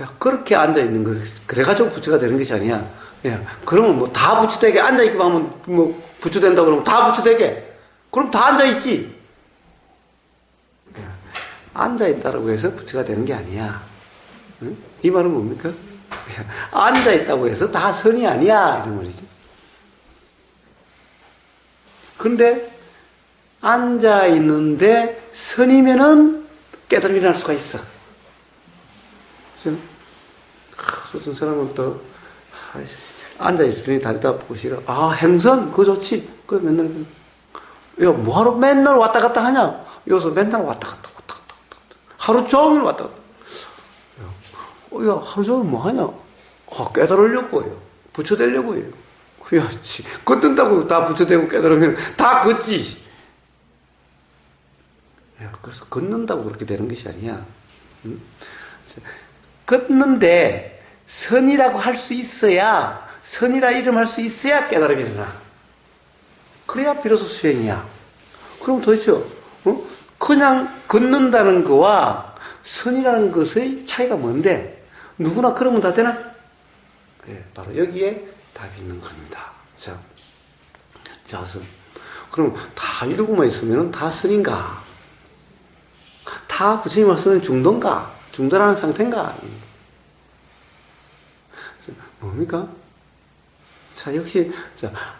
야, 그렇게 앉아있는 거, 그래가지고 부처가 되는 것이 아니야. 야, 그러면 뭐 다 부처되게 앉아있기만 하면 뭐 부처된다고 그러면 다 부처되게? 그럼 다 앉아있지. 야, 앉아있다고 해서 부처가 되는 게 아니야. 응? 이 말은 뭡니까? 야, 앉아있다고 해서 다 선이 아니야. 이런 말이지. 근데 앉아있는데 선이면은 깨달음이 날 수가 있어. 어떤 사람은 또 앉아있으니 다리도 아프고 싫어. 행선 그거 좋지. 그래 맨날 야 뭐하러 맨날 왔다 갔다 하냐. 여기서 맨날 왔다 갔다 하루 종일 왔다 갔다. 야 하루 종일 뭐 하냐. 깨달으려고요. 부처 되려고요. 야 걷는다고 다 부처 되고 깨달으면 다 걷지. 야, 그래서 걷는다고 그렇게 되는 것이 아니야. 응? 걷는데 선이라고 할 수 있어야, 선이라 이름할 수 있어야 깨달음이 일어나. 그래야 비로소 수행이야. 그럼 도대체 그냥 걷는다는 거와 선이라는 것의 차이가 뭔데? 누구나 그러면 다 되나? 바로 여기에 답이 있는 겁니다. 자, 자선. 그럼 다 이러고만 있으면 다 선인가? 다 부처님 말씀은 중도인가? 중도라는 상태인가? 뭡니까? 자, 역시,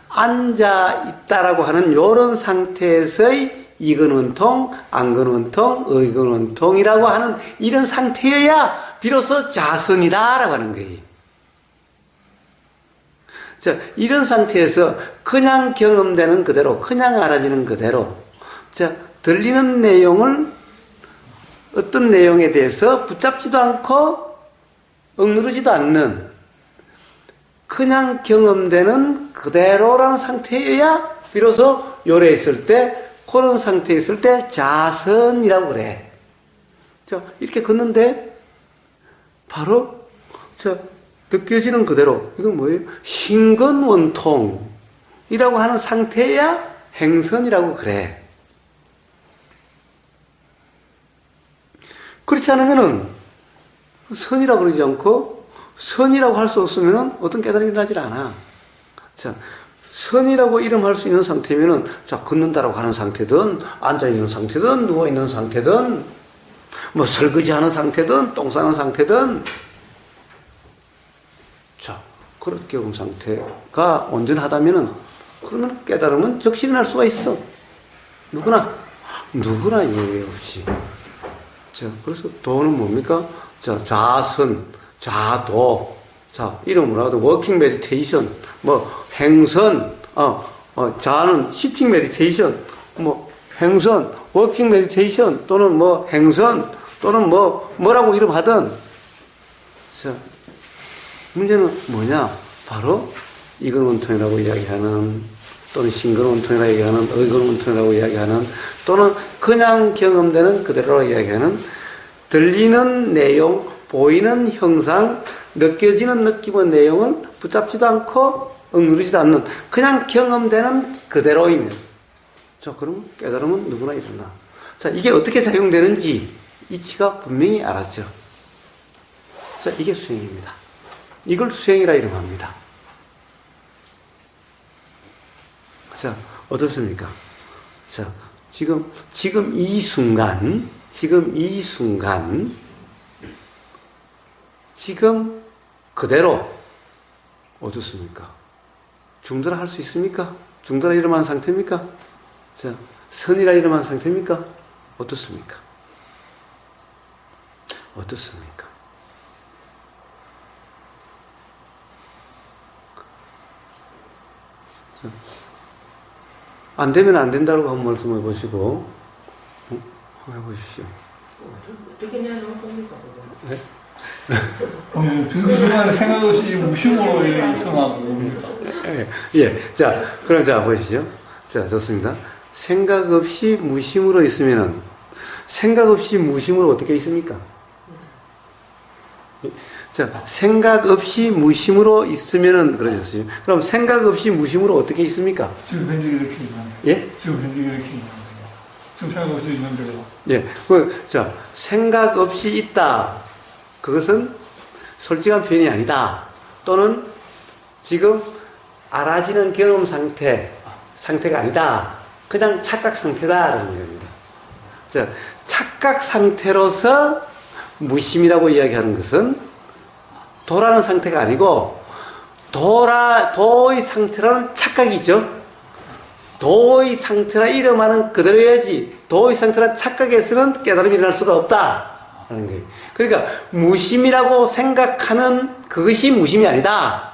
앉아있다라고 하는 요런 상태에서의 이근원통, 안근원통, 의근원통이라고 하는 이런 상태여야 비로소 자선이다라고 하는 거예요. 자, 이런 상태에서 그냥 경험되는 그대로, 그냥 알아지는 그대로, 자, 들리는 내용을 어떤 내용에 대해서 붙잡지도 않고 억누르지도 않는 그냥 경험되는 그대로라는 상태여야 비로소 요래 있을 때 그런 상태에 있을 때 자선이라고 그래. 자, 이렇게 걷는데 바로 자, 느껴지는 그대로 이건 뭐예요? 신근원통이라고 하는 상태야 행선이라고 그래. 그렇지 않으면은 선이라고 그러지 않고 선이라고 할 수 없으면은 어떤 깨달음이 일어나질 않아. 자, 선이라고 이름할 수 있는 상태면은 자, 걷는다라고 하는 상태든 앉아 있는 상태든 누워 있는 상태든 뭐 설거지하는 상태든 똥 싸는 상태든 자, 그런 경험 상태가 온전하다면은 그러면 깨달음은 적시 일어날 수가 있어. 누구나 예외 없이. 자, 그래서 도는 뭡니까? 자, 자선, 자도, 자, 이름으로 하도 워킹 메디테이션, 뭐, 행선, 자는 시팅 메디테이션, 뭐, 행선, 워킹 메디테이션, 또는 뭐, 행선, 또는 뭐라고 이름하든. 자, 문제는 뭐냐? 바로, 이근원통이라고 이야기하는, 또는 신근원통이라고 이야기하는, 의근원통이라고 이야기하는, 또는 그냥 경험되는 그대로 이야기하는, 들리는 내용, 보이는 형상, 느껴지는 느낌의 내용은 붙잡지도 않고 억누르지도 않는 그냥 경험되는 그대로이면 자, 그럼 깨달음은 누구나 일어나. 자, 이게 어떻게 작용되는지 이치가 분명히 알았죠. 자, 이게 수행입니다. 이걸 수행이라 이름합니다. 자, 어떻습니까? 자, 지금 이 순간 지금 그대로 어떻습니까? 중도라 할 수 있습니까? 중도라 이름한 상태입니까? 자, 선이라 이름한 상태입니까? 어떻습니까? 어떻습니까? 자, 안 되면 안 된다고 한번 말씀해 보시고 한번 해보십시오. 어떻게 내놓은 겁니까? 네? 그 순간에 생각 없이 무심으로 일어나고 뭡니까? 예. 자, 그럼 자, 보시죠. 자, 좋습니다. 생각 없이 무심으로 있으면은, 생각 없이 무심으로 어떻게 있습니까? 자, 생각 없이 무심으로 있으면은, 그러셨어요. 그럼 생각 없이 무심으로 어떻게 있습니까? 지금 현재 이렇게 있나요? 예? 지금 현재 이렇게 있나요? 지금 생각 없이 있는데요. 예. 자, 생각 없이 있다. 그것은 솔직한 표현이 아니다. 또는 지금 알아지는 경험 상태가 아니다. 그냥 착각 상태다라는 겁니다. 자, 착각 상태로서 무심이라고 이야기하는 것은 도라는 상태가 아니고 도의 상태라는 착각이죠. 도의 상태라 이름하는 그대로야지 도의 상태라 착각에서는 깨달음이 일어날 수가 없다. 하는 거예요. 그러니까 무심이라고 생각하는 그것이 무심이 아니다.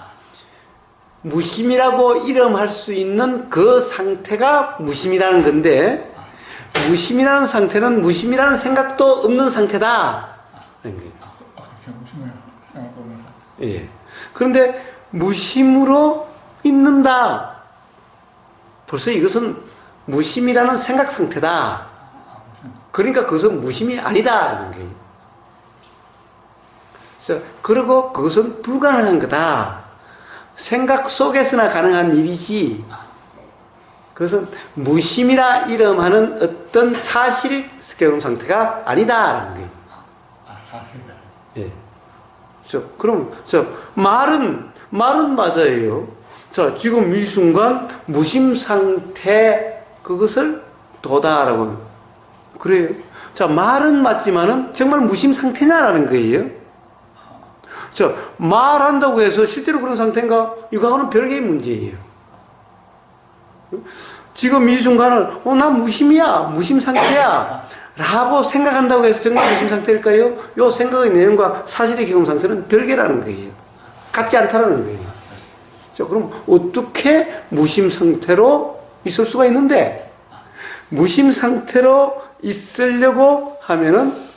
무심이라고 이름할 수 있는 그 상태가 무심이라는 건데 무심이라는 상태는 무심이라는 생각도 없는 상태다. 하는 거예요. 무심해요. 생각보면. 예. 그런데 무심으로 있는다. 벌써 이것은 무심이라는 생각 상태다. 그러니까 그것은 무심이 아니다라는 거예요. 그리고 그것은 불가능한 거다. 생각 속에서나 가능한 일이지. 그것은 무심이라 이름하는 어떤 사실 경험 상태가 아니다라는 거예요. 사실이다. 예. 그럼 말은 맞아요. 자, 지금 이 순간 무심 상태 그것을 도다라고 그래요. 자, 말은 맞지만은 정말 무심 상태냐라는 거예요. 자, 말한다고 해서 실제로 그런 상태인가? 이거하고는 별개의 문제예요. 지금 이 순간을 난 무심이야, 무심 상태야 라고 생각한다고 해서 정말 무심 상태일까요? 요 생각의 내용과 사실의 경험 상태는 별개라는 거예요. 같지 않다는 거예요. 자, 그럼 어떻게 무심 상태로 있을 수가 있는데 무심 상태로 있으려고 하면은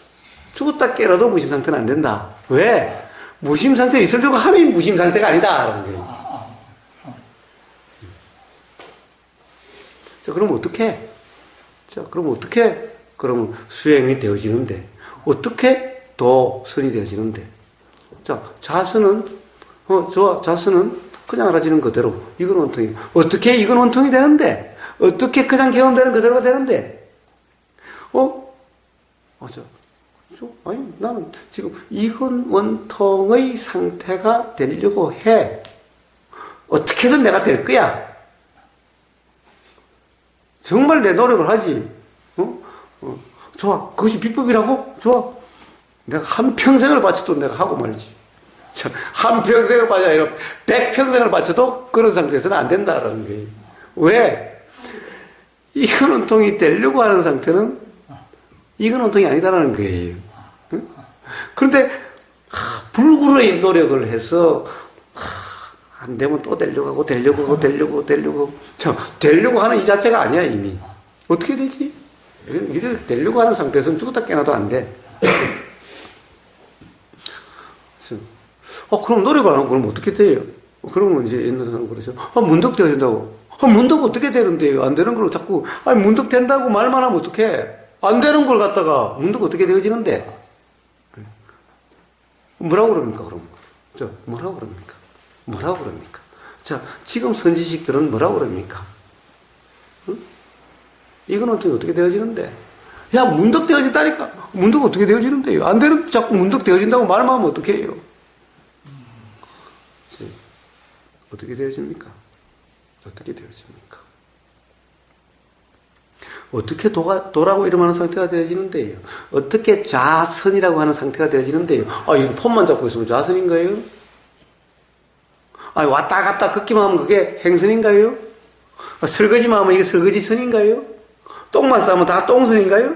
죽었다 깨어나도 무심 상태는 안 된다. 왜? 무심 상태로 있으려고 하면 무심 상태가 아니다. 라는 거예요. 자, 그럼 어떻게? 자, 그럼 어떻게? 그러면 수행이 되어지는데, 어떻게 도선이 되어지는데? 자, 자선은, 자선은 그냥 알아지는 그대로, 이건 원통이. 어떻게 이건 원통이 되는데? 어떻게 그냥 경험되는 그대로가 되는데? 아니, 나는 지금 이건 원통의 상태가 되려고 해. 어떻게든 내가 될 거야. 정말 내 노력을 하지. 좋아. 그것이 비법이라고? 좋아. 내가 한평생을 바쳐도 내가 하고 말지. 한평생을 바쳐야 아니라 100평생을 바쳐도 그런 상태에서는 안 된다라는 거예요. 왜? 이건 원통이 되려고 하는 상태는 이건 원통이 아니다라는 거예요. 그런데 불굴의 노력을 해서 안 되면 또 되려고 하고 되려고 하는 이 자체가 아니야. 이미 어떻게 되지? 이렇게 되려고 하는 상태에서는 죽었다 깨어나도 안 돼. 그럼 노력을 안 하고 그럼 어떻게 돼요? 그러면 이제 옛날 사람 그러죠. 문득 되어야 된다고. 문득 어떻게 되는데요? 안 되는 걸 자꾸 문득 된다고 말만 하면 어떡해? 안 되는 걸 갖다가 문득 어떻게 되어지는데? 뭐라고 그럽니까? 그럼 뭐라고 그럽니까? 뭐라고 그럽니까? 자, 지금 선지식들은 뭐라고 그럽니까? 응? 이건 어떻게 되어지는데? 야, 문득 되어진다니까? 문득 어떻게 되어지는데요? 안 되는, 자꾸 문득 되어진다고 말만 하면 어떻게 해요? 어떻게 되어집니까? 어떻게 되어집니까? 어떻게 도라고 이름하는 상태가 되어지는데요? 어떻게 좌선이라고 하는 상태가 되어지는데요? 이거 폰만 잡고 있으면 좌선인가요? 왔다 갔다 걷기만 하면 그게 행선인가요? 설거지만 하면 이게 설거지선인가요? 똥만 싸면 다 똥선인가요?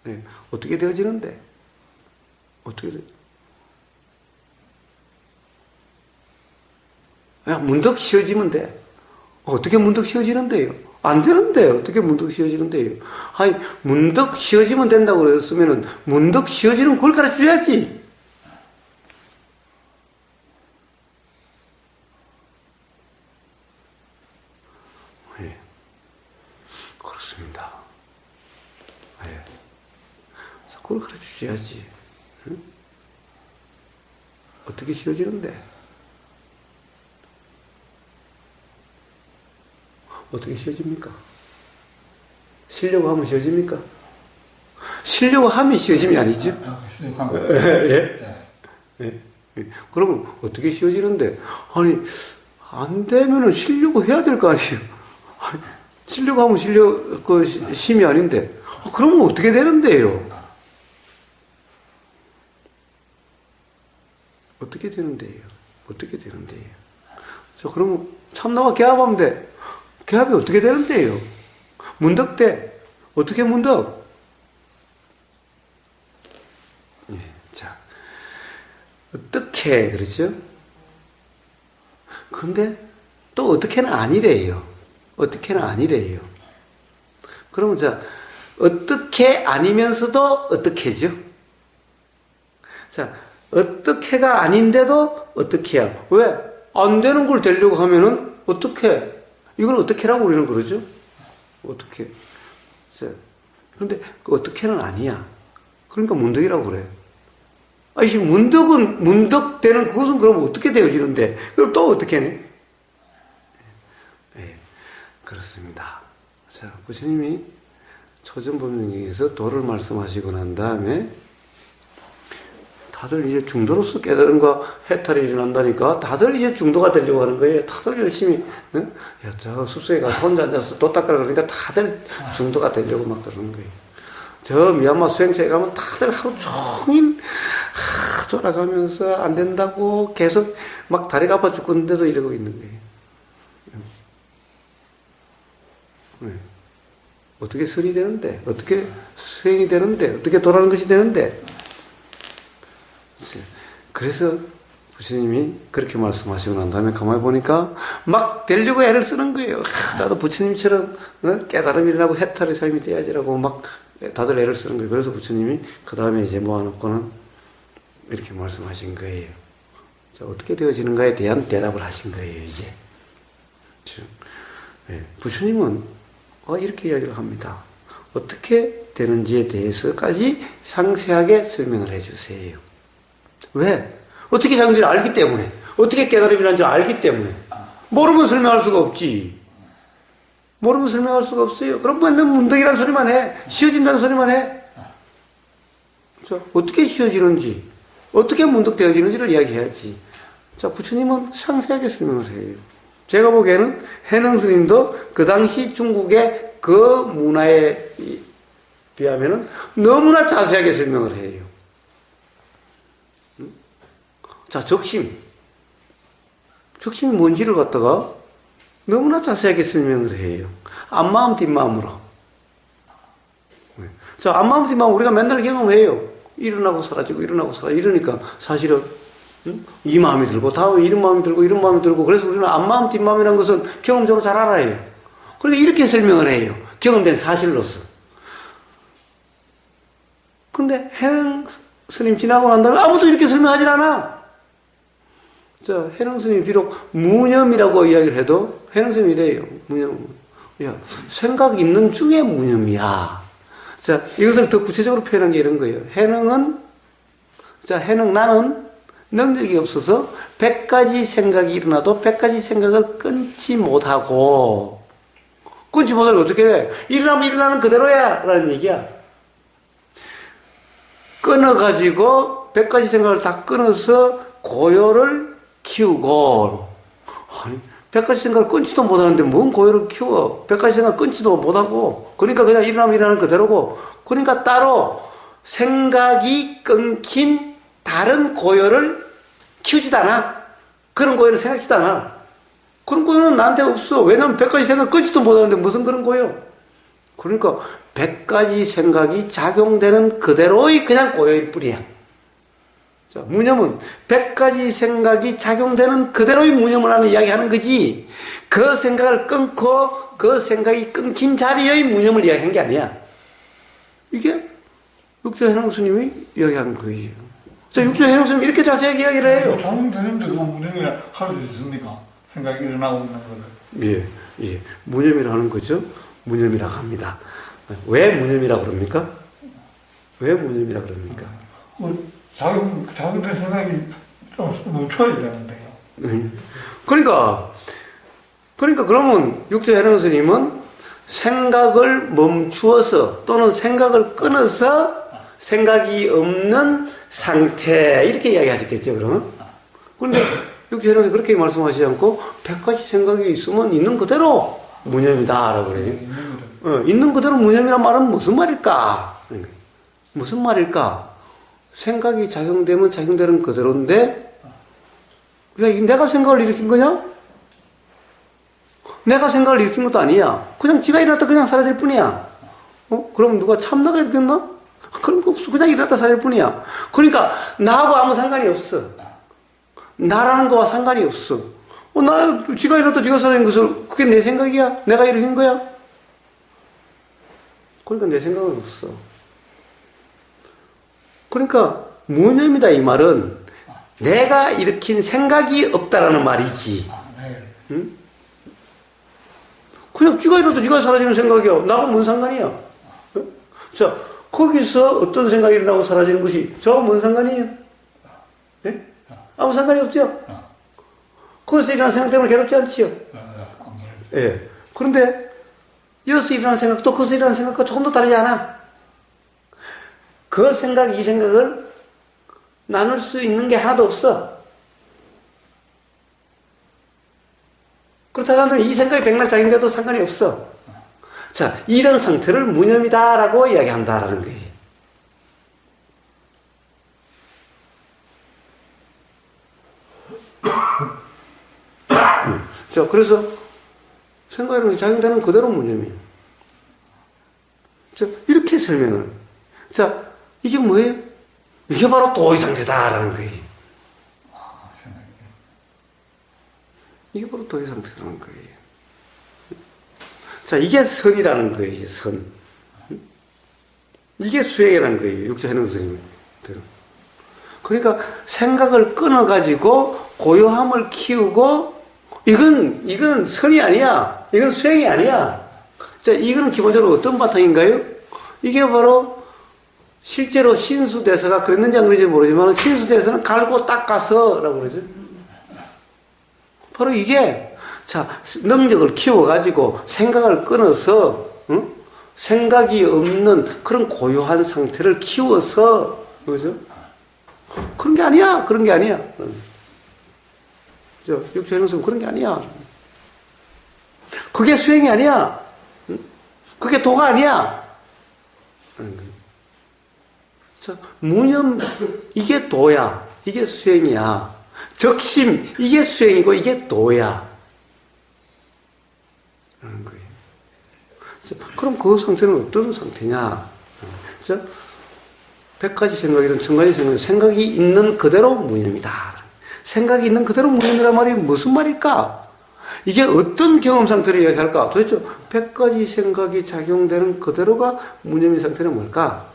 네. 어떻게 되어지는데? 어떻게 돼? 문득 쉬어지면 돼. 어떻게 문득 쉬어지는데요? 안 되는데 어떻게 문득 쉬어지는데요? 문득 쉬어지면 된다고 그랬으면은 문득 쉬어지는 걸 가르쳐줘야지. 예, 그렇습니다. 예, 그걸 가르쳐줘야지. 응? 어떻게 쉬어지는데? 어떻게 쉬어집니까? 쉬려고 하면 쉬어집니까? 쉬려고 하면 쉬어짐이 아니죠? 예? 예? 그러면 어떻게 쉬어지는데? 안 되면은 쉬려고 해야 될 거 아니에요? 쉬려고 하면 쉼이 아닌데. 그러면 어떻게 되는데요? 어떻게 되는데요? 어떻게 되는데요? 그러면 참나와 개합하면 돼. 개합이 어떻게 되는데요? 문득 때 어떻게 문득? 자, 어떻게 그렇죠? 그런데 또 어떻게는 아니래요. 어떻게는 아니래요. 그러면 자, 어떻게 아니면서도 어떻게죠? 자, 어떻게가 아닌데도 어떻게야? 왜? 안 되는 걸 되려고 하면은 어떻게? 이걸 어떻게라고 우리는 그러죠? 어떻게? 그런데 그 어떻게는 아니야. 그러니까 문득이라고 그래. 문득은 문득되는 그것은 그럼 어떻게 되어지는데? 그럼 또 어떻게 하네? 네, 그렇습니다. 자, 부처님이 초전법명에서 도를 말씀하시고 난 다음에 다들 이제 중도로서 깨달음과 해탈이 일어난다니까 다들 이제 중도가 되려고 하는 거예요. 다들 열심히 저 숲속에 가서 혼자 앉아서 도 닦으라 그러니까 다들 중도가 되려고 막 그러는 거예요. 저 미얀마 수행소에 가면 다들 하루 종일 돌아가면서 안 된다고 계속 막 다리가 아파 죽겠는데도 이러고 있는 거예요. 네. 어떻게 선이 되는데 어떻게 수행이 되는데 어떻게 도라는 것이 되는데 그래서 부처님이 그렇게 말씀하시고 난 다음에 가만히 보니까 막 되려고 애를 쓰는 거예요. 나도 부처님처럼 깨달음이 일어나고 해탈의 삶이 돼야지라고 막 다들 애를 쓰는 거예요. 그래서 부처님이 그 다음에 이제 모아놓고는 이렇게 말씀하신 거예요. 자, 어떻게 되어지는가에 대한 대답을 하신 거예요, 이제. 부처님은 이렇게 이야기를 합니다. 어떻게 되는지에 대해서까지 상세하게 설명을 해주세요. 왜? 어떻게 자기들이 알기 때문에, 어떻게 깨달음이라는 줄 알기 때문에. 모르면 설명할 수가 없지. 모르면 설명할 수가 없어요. 그럼 맨날 문득이라는 소리만 해. 쉬어진다는 소리만 해. 자, 어떻게 쉬어지는지, 어떻게 문득되어지는지를 이야기해야지. 자, 부처님은 상세하게 설명을 해요. 제가 보기에는 해능 스님도 그 당시 중국의 그 문화에 비하면은 너무나 자세하게 설명을 해요. 자, 적심. 적심이 뭔지를 갖다가 너무나 자세하게 설명을 해요. 앞마음, 뒷마음으로. 자, 앞마음, 뒷마음 우리가 맨날 경험해요. 일어나고 사라지고, 일어나고 사라지고, 이러니까 사실은, 이 마음이 들고, 다음에 이런 마음이 들고, 이런 마음이 들고, 그래서 우리는 앞마음, 뒷마음이라는 것은 경험적으로 잘 알아요. 그러니까 이렇게 설명을 해요. 경험된 사실로서. 근데 해능 스님 지나고 난 다음에 아무도 이렇게 설명하지 않아. 자, 해능 스님이 비록 무념이라고 이야기를 해도 해능 스님이 이래요. 무념. 야, 생각 있는 중에 무념이야. 자, 이것을 더 구체적으로 표현한 게 이런 거예요. 해능은, 자, 해능 나는 능력이 없어서 100가지 생각이 일어나도 100가지 생각을 끊지 못하고, 끊지 못하면 어떻게 해? 일어나면 일어나는 그대로야. 라는 얘기야. 끊어가지고 100가지 생각을 다 끊어서 고요를 키우고, 아니, 100가지 생각을 끊지도 못하는데 뭔 고요를 키워? 100가지 생각 끊지도 못하고, 그러니까 그냥 일어나면 일어나는 그대로고, 그러니까 따로 생각이 끊긴 다른 고요를 키우지도 않아. 그런 고요는 생각지도 않아. 그런 고요는 나한테 없어. 왜냐면 100가지 생각 끊지도 못하는데 무슨 그런 고요? 그러니까 100가지 생각이 작용되는 그대로의 그냥 고요일 뿐이야. 자, 무념은 100가지 생각이 작용되는 그대로의 무념을 하는 이야기하는 거지, 그 생각을 끊고 그 생각이 끊긴 자리의 무념을 이야기한 게 아니야. 이게 육조해능 스님이 이야기한 거예요. 자, 육조해능 스님이 이렇게 자세하게 이야기를 해요. 작용되는데 그 무념이라 할 수 있습니까? 생각이 일어나고 있는 거를. 예. 무념이라 하는 거죠. 무념이라고 합니다. 왜 무념이라고 그럽니까? 왜 무념이라고 그럽니까? 작용된 생각이 좀 멈춰야 되는데요. 그러니까 그러면 육조해능 스님은 생각을 멈추어서 또는 생각을 끊어서 생각이 없는 상태, 이렇게 이야기하셨겠죠, 그러면? 그런데 육조해능 스님 그렇게 말씀하시지 않고 100가지 생각이 있으면 있는 그대로 무념이다 라고 그래요. 있는 그대로 무념이란 말은 무슨 말일까? 무슨 말일까? 생각이 작용되면 작용되는 그대로인데, 그냥 내가 생각을 일으킨 거냐? 내가 생각을 일으킨 것도 아니야. 그냥 지가 일어났다 그냥 사라질 뿐이야. 그럼 누가 참나가 일으켰나? 그런 거 없어. 그냥 일어났다 사라질 뿐이야. 그러니까 나하고 아무 상관이 없어. 나라는 거와 상관이 없어. 지가 일어났다 지가 사라진 것을, 그게 내 생각이야? 내가 일으킨 거야? 그러니까 내 생각은 없어. 그러니까 무념이다 이 말은 내가 일으킨 생각이 없다라는 말이지. 응? 그냥 쥐가 일어나도 쥐가 사라지는 생각이야. 나하고 뭔 상관이야? 응? 자, 거기서 어떤 생각이 일어나고 사라지는 것이 저하고 뭔 상관이에요? 네? 아무 상관이 없죠? 거기서 일어나는 생각 때문에 괴롭지 않지요? 예. 그런데 여기서 일어나는 생각도 거기서 일어나는 생각과 조금도 다르지 않아. 그 생각, 이 생각을 나눌 수 있는 게 하나도 없어. 그렇다고 하면 이 생각이 백날 작용돼도 상관이 없어. 자, 이런 상태를 무념이다라고 이야기한다라는 거예요. 자, 그래서 생각이 작용되는 그대로 무념이에요. 자, 이렇게 설명을. 자, 이게 뭐예요? 이게 바로 도의 상태다라는 거예요. 이게 바로 도의 상태라는 거예요. 자, 이게 선이라는 거예요, 선. 이게 수행이라는 거예요, 육체해능 선생님들은. 그러니까 생각을 끊어가지고 고요함을 키우고, 이건 선이 아니야. 이건 수행이 아니야. 자, 이거는 기본적으로 어떤 바탕인가요? 이게 바로 실제로 신수대서가 그랬는지 안 그랬는지 모르지만 신수대서는 갈고 닦아서라고 그러죠. 바로 이게 자 능력을 키워가지고 생각을 끊어서 생각이 없는 그런 고요한 상태를 키워서 그죠? 그런 게 아니야. 그런 게 아니야. 육체행성 그런 게 아니야. 그게 수행이 아니야. 그게 도가 아니야. 자, 무념, 이게 도야. 이게 수행이야. 적심, 이게 수행이고, 이게 도야. 그런 거예요. 자, 그럼 그 상태는 어떤 상태냐? 자, 100가지 생각이든 1000가지 생각이든 생각이 있는 그대로 무념이다. 생각이 있는 그대로 무념이란 말이 무슨 말일까? 이게 어떤 경험 상태를 이야기할까? 도대체 100가지 생각이 작용되는 그대로가 무념의 상태는 뭘까?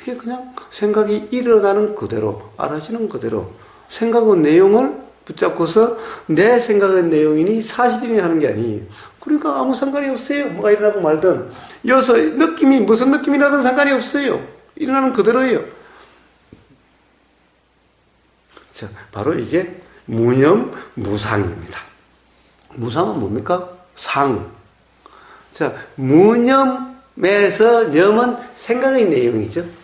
이게 그냥 생각이 일어나는 그대로, 알아지는 그대로, 생각의 내용을 붙잡고서 내 생각의 내용이니 사실이니 하는 게 아니에요. 그러니까 아무 상관이 없어요. 뭐가 일어나고 말든. 여기서 느낌이, 무슨 느낌이라든 상관이 없어요. 일어나는 그대로예요. 자, 바로 이게 무념, 무상입니다. 무상은 뭡니까? 상. 자, 무념에서 념은 생각의 내용이죠.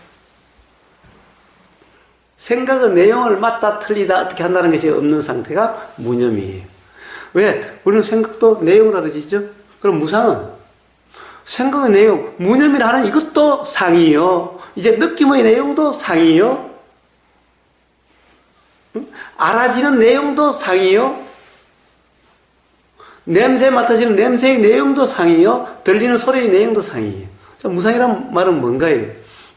생각의 내용을 맞다, 틀리다, 어떻게 한다는 것이 없는 상태가 무념이에요. 왜? 우리는 생각도 내용을 알아지죠? 그럼 무상은? 생각의 내용, 무념이라 하는 이것도 상이요. 이제 느낌의 내용도 상이요. 알아지는 내용도 상이요. 냄새 맡아지는 냄새의 내용도 상이요. 들리는 소리의 내용도 상이에요. 자, 무상이란 말은 뭔가요?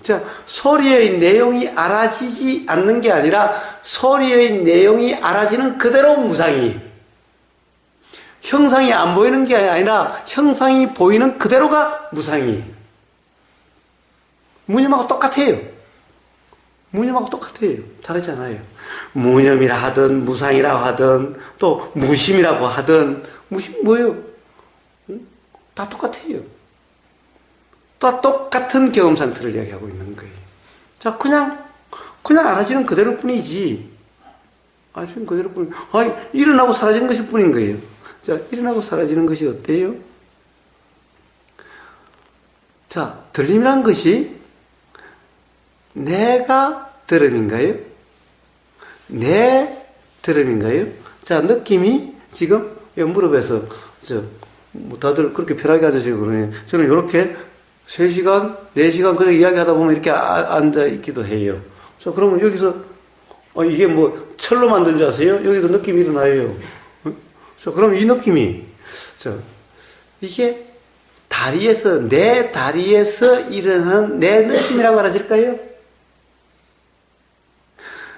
자, 소리의 내용이 알아지지 않는 게 아니라 소리의 내용이 알아지는 그대로 무상이에요. 형상이 안 보이는 게 아니라 형상이 보이는 그대로가 무상이에요. 무념하고 똑같아요. 무념하고 똑같아요. 다르지 않아요. 무념이라 하든 무상이라고 하든 또 무심이라고 하든 무심 뭐예요? 다 똑같아요. 다 똑같은 경험 상태를 이야기하고 있는 거예요. 자, 그냥 알아지는 그대로일 뿐이지. 알아지는 그대로일 뿐. 아니, 일어나고 사라지는 것일 뿐인 거예요. 자, 일어나고 사라지는 것이 어때요? 자, 들림이란 것이 내가 들음인가요? 내 들음인가요? 자, 느낌이 지금 무릎에서 뭐 다들 그렇게 편하게 앉으시고 그러네. 저는 이렇게 3시간, 4시간 그냥 이야기하다 보면 이렇게 앉아 있기도 해요. 자, 그러면 여기서 이게 뭐 철로 만든 줄 아세요? 여기도 느낌이 일어나요. 자, 그럼 이 느낌이 이게 내 다리에서 일어나는 내 느낌이라고 알아질까요?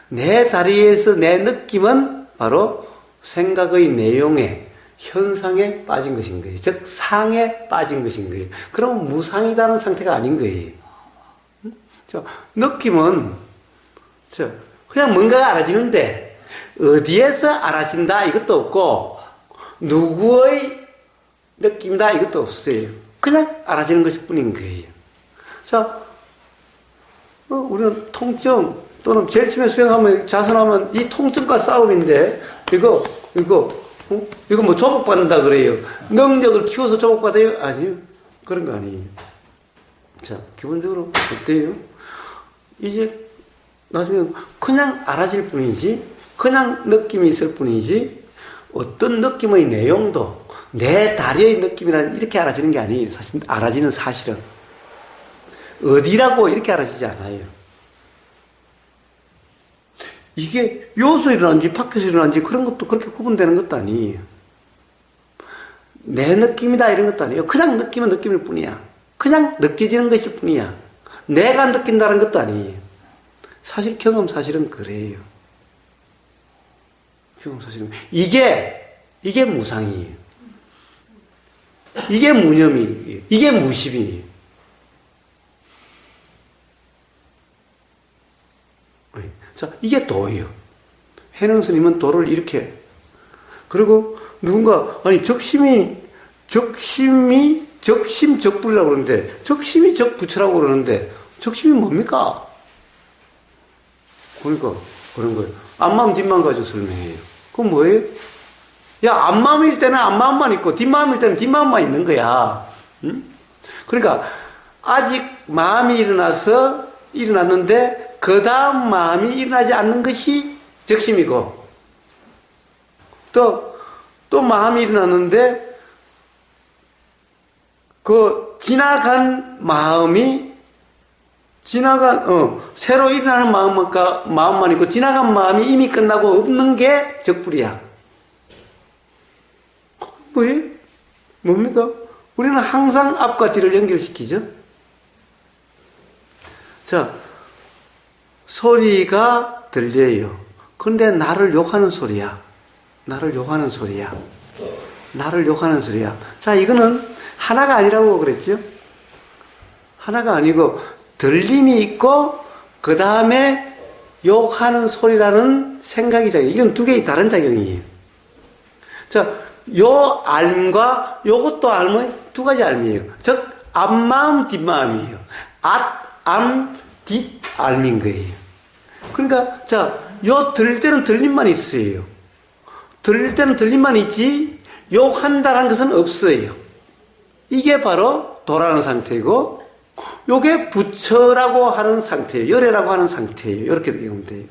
내 다리에서 내 느낌은 바로 생각의 내용에 현상에 빠진 것인 거예요. 즉 상에 빠진 것인 거예요. 그럼 무상이다는 상태가 아닌 거예요. 자, 느낌은 그냥 뭔가가 알아지는데 어디에서 알아진다 이것도 없고 누구의 느낌이다 이것도 없어요. 그냥 알아지는 것일 뿐인 거예요. 자, 우리는 통증 또는 제일 처음에 수행하면 자선하면 이 통증과 싸움인데 이거 뭐 조복받는다 그래요. 능력을 키워서 조복받아요? 아니요. 그런 거 아니에요. 자, 기본적으로 어때요? 이제 나중에 그냥 알아질 뿐이지, 그냥 느낌이 있을 뿐이지, 어떤 느낌의 내용도 내 다리의 느낌이란 이렇게 알아지는 게 아니에요. 사실 알아지는 사실은 어디라고 이렇게 알아지지 않아요. 이게 여기서 일어난지 밖에서 일어난지 그런 것도 그렇게 구분되는 것도 아니에요. 내 느낌이다 이런 것도 아니에요. 그냥 느낌은 느낌일 뿐이야. 그냥 느껴지는 것일 뿐이야. 내가 느낀다는 것도 아니에요. 사실 경험 사실은 그래요. 경험사실은 이게 무상이에요. 이게 무념이에요. 이게 무심이에요. 자, 이게 도예요. 해능 스님은 도를 이렇게. 그리고 누군가, 아니, 적심적불이라고 그러는데, 적심이 적부처라고 그러는데, 적심이 뭡니까? 그러니까, 그런 거예요. 앞마음, 뒷마음 가지고 설명해요. 그건 뭐예요? 야, 앞마음일 때는 앞마음만 있고, 뒷마음일 때는 뒷마음만 있는 거야. 응? 그러니까, 아직 마음이 일어났는데, 그 다음 마음이 일어나지 않는 것이 적심이고, 또 마음이 일어났는데, 그 지나간 마음이 새로 일어나는 마음만 있고 지나간 마음이 이미 끝나고 없는 게 적불이야. 뭐예요? 뭡니까? 우리는 항상 앞과 뒤를 연결시키죠. 자, 소리가 들려요. 근데 나를 욕하는 소리야. 나를 욕하는 소리야. 자, 이거는 하나가 아니라고 그랬죠? 하나가 아니고 들림이 있고 그 다음에 욕하는 소리라는 생각이 작용해요. 이건 두 개의 다른 작용이에요. 자, 요 알과 요것도 알면 두 가지 알이에요. 즉 앞마음 뒷마음이에요. 앞암 뒷알인 거예요. 그러니까 자, 요 들릴 때는 들림만 있어요. 들릴 때는 들림만 있지 욕한다는 것은 없어요. 이게 바로 도라는 상태이고 요게 부처라고 하는 상태예요. 열애라고 하는 상태예요. 이렇게 되면 돼요.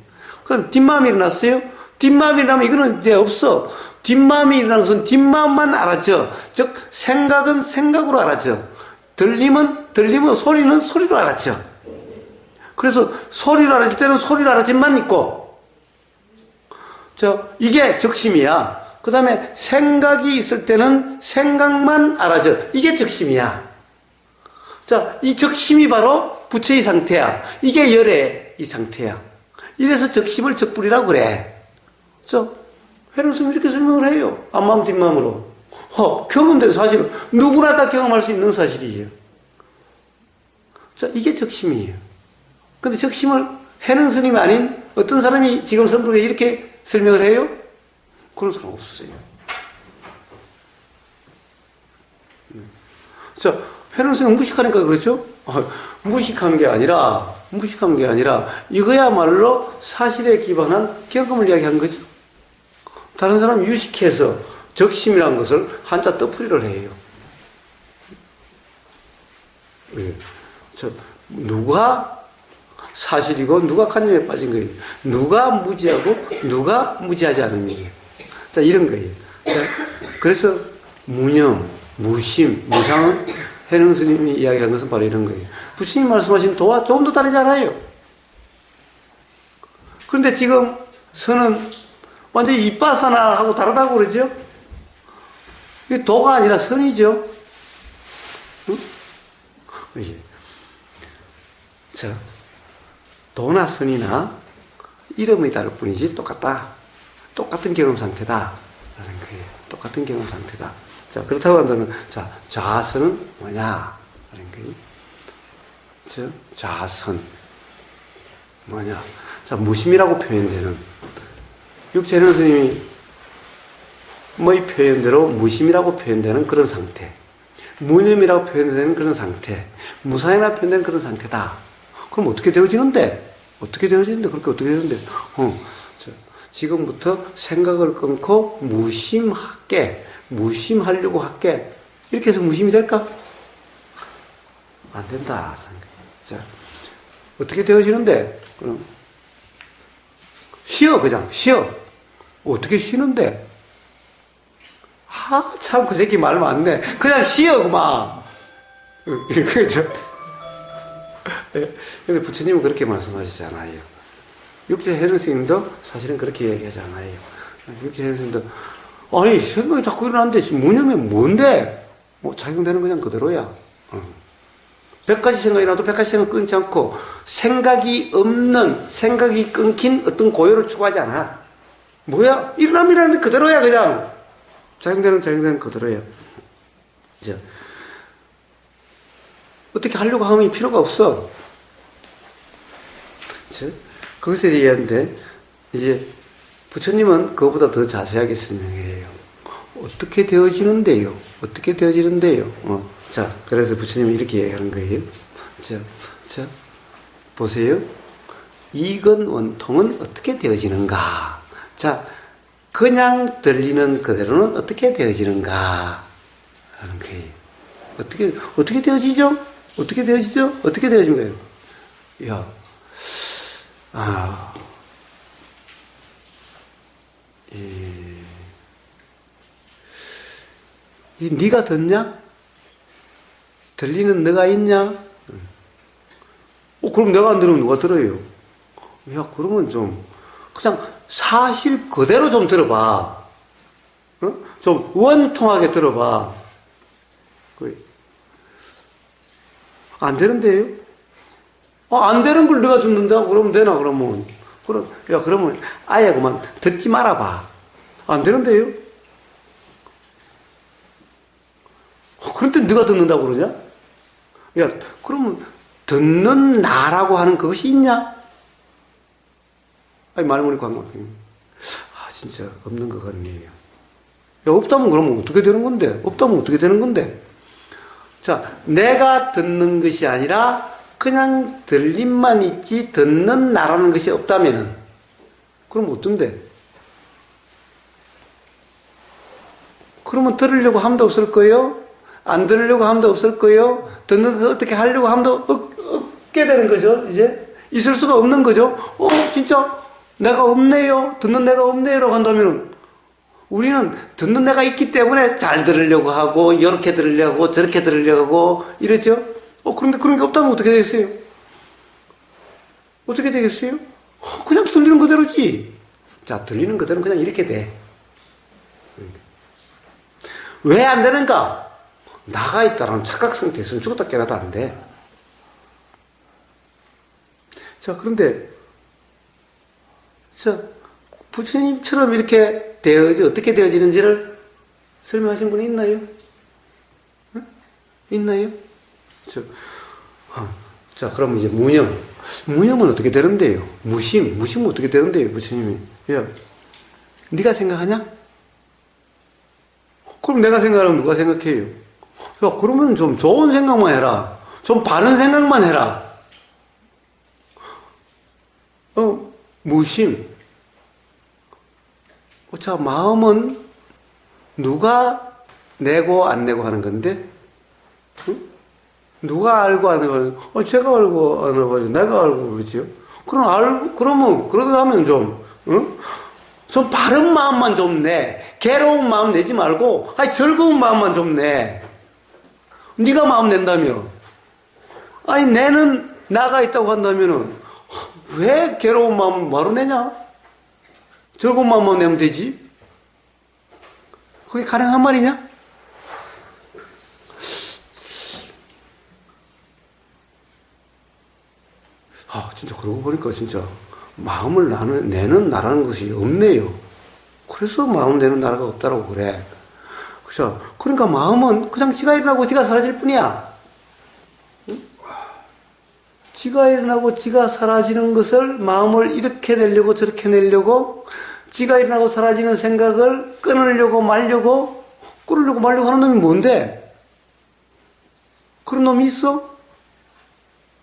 그럼 뒷마음이 일어났어요? 뒷마음이 일어나면 이거는 이제 없어. 뒷마음이 일어나는 것은 뒷마음만 알았죠. 즉 생각은 생각으로 알았죠. 들림은 소리는 소리로 알았죠. 그래서 소리로 알았을 때는 소리로 알았지만 있고, 이게 적심이야. 그 다음에 생각이 있을 때는 생각만 알아져. 이게 적심이야. 자, 이 적심이 바로 부처의 상태야. 이게 열의 이 상태야. 이래서 적심을 적불이라고 그래. 해능 스님이 이렇게 설명을 해요. 앞마음 뒷마음으로. 경험된 사실은 누구나 다 경험할 수 있는 사실이에요. 자, 이게 적심이에요. 근데 적심을 해능 스님이 아닌 어떤 사람이 지금 선불에 이렇게 설명을 해요? 그런 사람 없어요. 자, 해능 스님 무식하니까 그렇죠? 무식한 게 아니라 이거야말로 사실에 기반한 경험을 이야기한 거죠. 다른 사람 유식해서 적심이라는 것을 한자 떠풀이를 해요. 누가 사실이고 누가 관념에 빠진 거예요. 누가 무지하고 누가 무지하지 않은 거예요. 자, 이런 거예요. 자, 그래서 무념, 무심, 무상은 해능 스님이 이야기한 것은 바로 이런 거예요. 부처님이 말씀하신 도와 조금 더 다르지 않아요. 그런데 지금 선은 완전히 이빠사나하고 다르다고 그러죠? 이게 도가 아니라 선이죠. 응? 자, 도나 선이나 이름이 다를 뿐이지 똑같다. 똑같은 경험 상태다. 라는 거예요. 똑같은 경험 상태다. 자, 그렇다고 한다면, 자, 자선은 뭐냐? 라는 거예요. 자선. 뭐냐? 자, 무심이라고 표현되는, 육체는 스님이 뭐의 표현대로 무심이라고 표현되는 그런 상태. 무념이라고 표현되는 그런 상태. 무상이라고 표현되는 그런 상태다. 그럼 어떻게 되어지는데? 그렇게 어떻게 되는데? 지금부터 생각을 끊고 무심하려고 할게. 이렇게 해서 무심이 될까? 안 된다. 자, 어떻게 되어지는데? 그럼 그냥 쉬어. 어떻게 쉬는데? 참, 그 새끼 말 많네. 그냥 쉬어, 그만. 그죠? 근데 부처님은 그렇게 말씀하시잖아요. 육체 해능 스님도 사실은 그렇게 얘기하잖아요. 육체 해능 스님도, 아니, 생각이 자꾸 일어나는데, 무념이 뭔데? 작용되는 그냥 그대로야. 100가지 생각이 나도 100가지 생각 끊지 않고, 생각이 끊긴 어떤 고요를 추구하지 않아. 뭐야? 일어남이라는 그대로야, 그냥. 작용되는 그대로야. 자, 어떻게 하려고 하면 필요가 없어. 자, 그것에 대한데, 이제, 부처님은 그것보다 더 자세하게 설명해요. 어떻게 되어지는데요? 어떻게 되어지는데요? 자, 그래서 부처님이 이렇게 얘기하는 거예요. 자, 보세요. 이건 원통은 어떻게 되어지는가? 자, 그냥 들리는 그대로는 어떻게 되어지는가? 하는 거예요. 어떻게 되어지죠? 어떻게 되어지죠? 어떻게 되어집니까? 야, 네가 듣냐? 들리는 너가 있냐? 그럼 내가 안 들으면 누가 들어요? 야, 그러면 좀 그냥 사실 그대로 좀 들어봐. 좀 원통하게 들어봐. 안 되는데요? 안 되는 걸 내가 듣는다? 그러면 되나, 그러면? 그러면 아예 그만 듣지 말아봐. 안 되는데요? 그런데 네가 듣는다고 그러냐? 야, 그러면 듣는 나라고 하는 그것이 있냐? 아니, 말문이 관광. 진짜 없는 것 같네요. 야, 없다면 그러면 어떻게 되는 건데? 없다면 어떻게 되는 건데? 자, 내가 듣는 것이 아니라 그냥 들림만 있지 듣는 나라는 것이 없다면은 그럼 어떤데? 그러면 들으려고 함도 없을 거예요? 안 들으려고 함도 없을 거예요? 듣는 거 어떻게 하려고 함도 없게 되는 거죠, 이제? 있을 수가 없는 거죠? 진짜 내가 없네요? 듣는 내가 없네요? 라고 한다면은 우리는 듣는 내가 있기 때문에 잘 들으려고 하고, 이렇게 들으려고 하고, 저렇게 들으려고 하고, 이러죠? 그런데 그런 게 없다면 어떻게 되겠어요? 어떻게 되겠어요? 그냥 들리는 그대로지. 자, 들리는 그대로는 그냥 이렇게 돼. 왜 안 되는가? 나가 있다라는 착각 상태에서는 죽었다 깨어나도 안 돼. 자, 그런데, 부처님처럼 이렇게 어떻게 되어지는지를 설명하신 분이 있나요? 있나요? 자, 그럼 이제 무념. 무념은 어떻게 되는데요? 무심은 어떻게 되는데요, 부처님이? 야, 네가 생각하냐? 그럼 내가 생각하면 누가 생각해요? 야, 그러면 좀 좋은 생각만 해라. 좀 바른 생각만 해라. 무심. 자, 마음은 누가 내고 안 내고 하는 건데? 누가 알고 안 알고? 제가 알고 안 알고, 내가 알고 그러지요? 그러면, 그러다 하면 좀 바른 마음만 좀 내. 괴로운 마음 내지 말고, 즐거운 마음만 좀 내. 네가 마음 낸다며. 내는 나가 있다고 한다면은, 왜 괴로운 마음 바로 내냐? 즐거운 마음만 내면 되지? 그게 가능한 말이냐? 진짜 그러고 보니까 진짜 마음을 내는 나라는 것이 없네요. 그래서 마음 내는 나라가 없다고 그래. 그죠? 그러니까 마음은 그냥 지가 일어나고 지가 사라질 뿐이야. 응? 지가 일어나고 지가 사라지는 것을 마음을 이렇게 내려고 저렇게 내려고 지가 일어나고 사라지는 생각을 끊으려고 말려고 하는 놈이 뭔데? 그런 놈이 있어?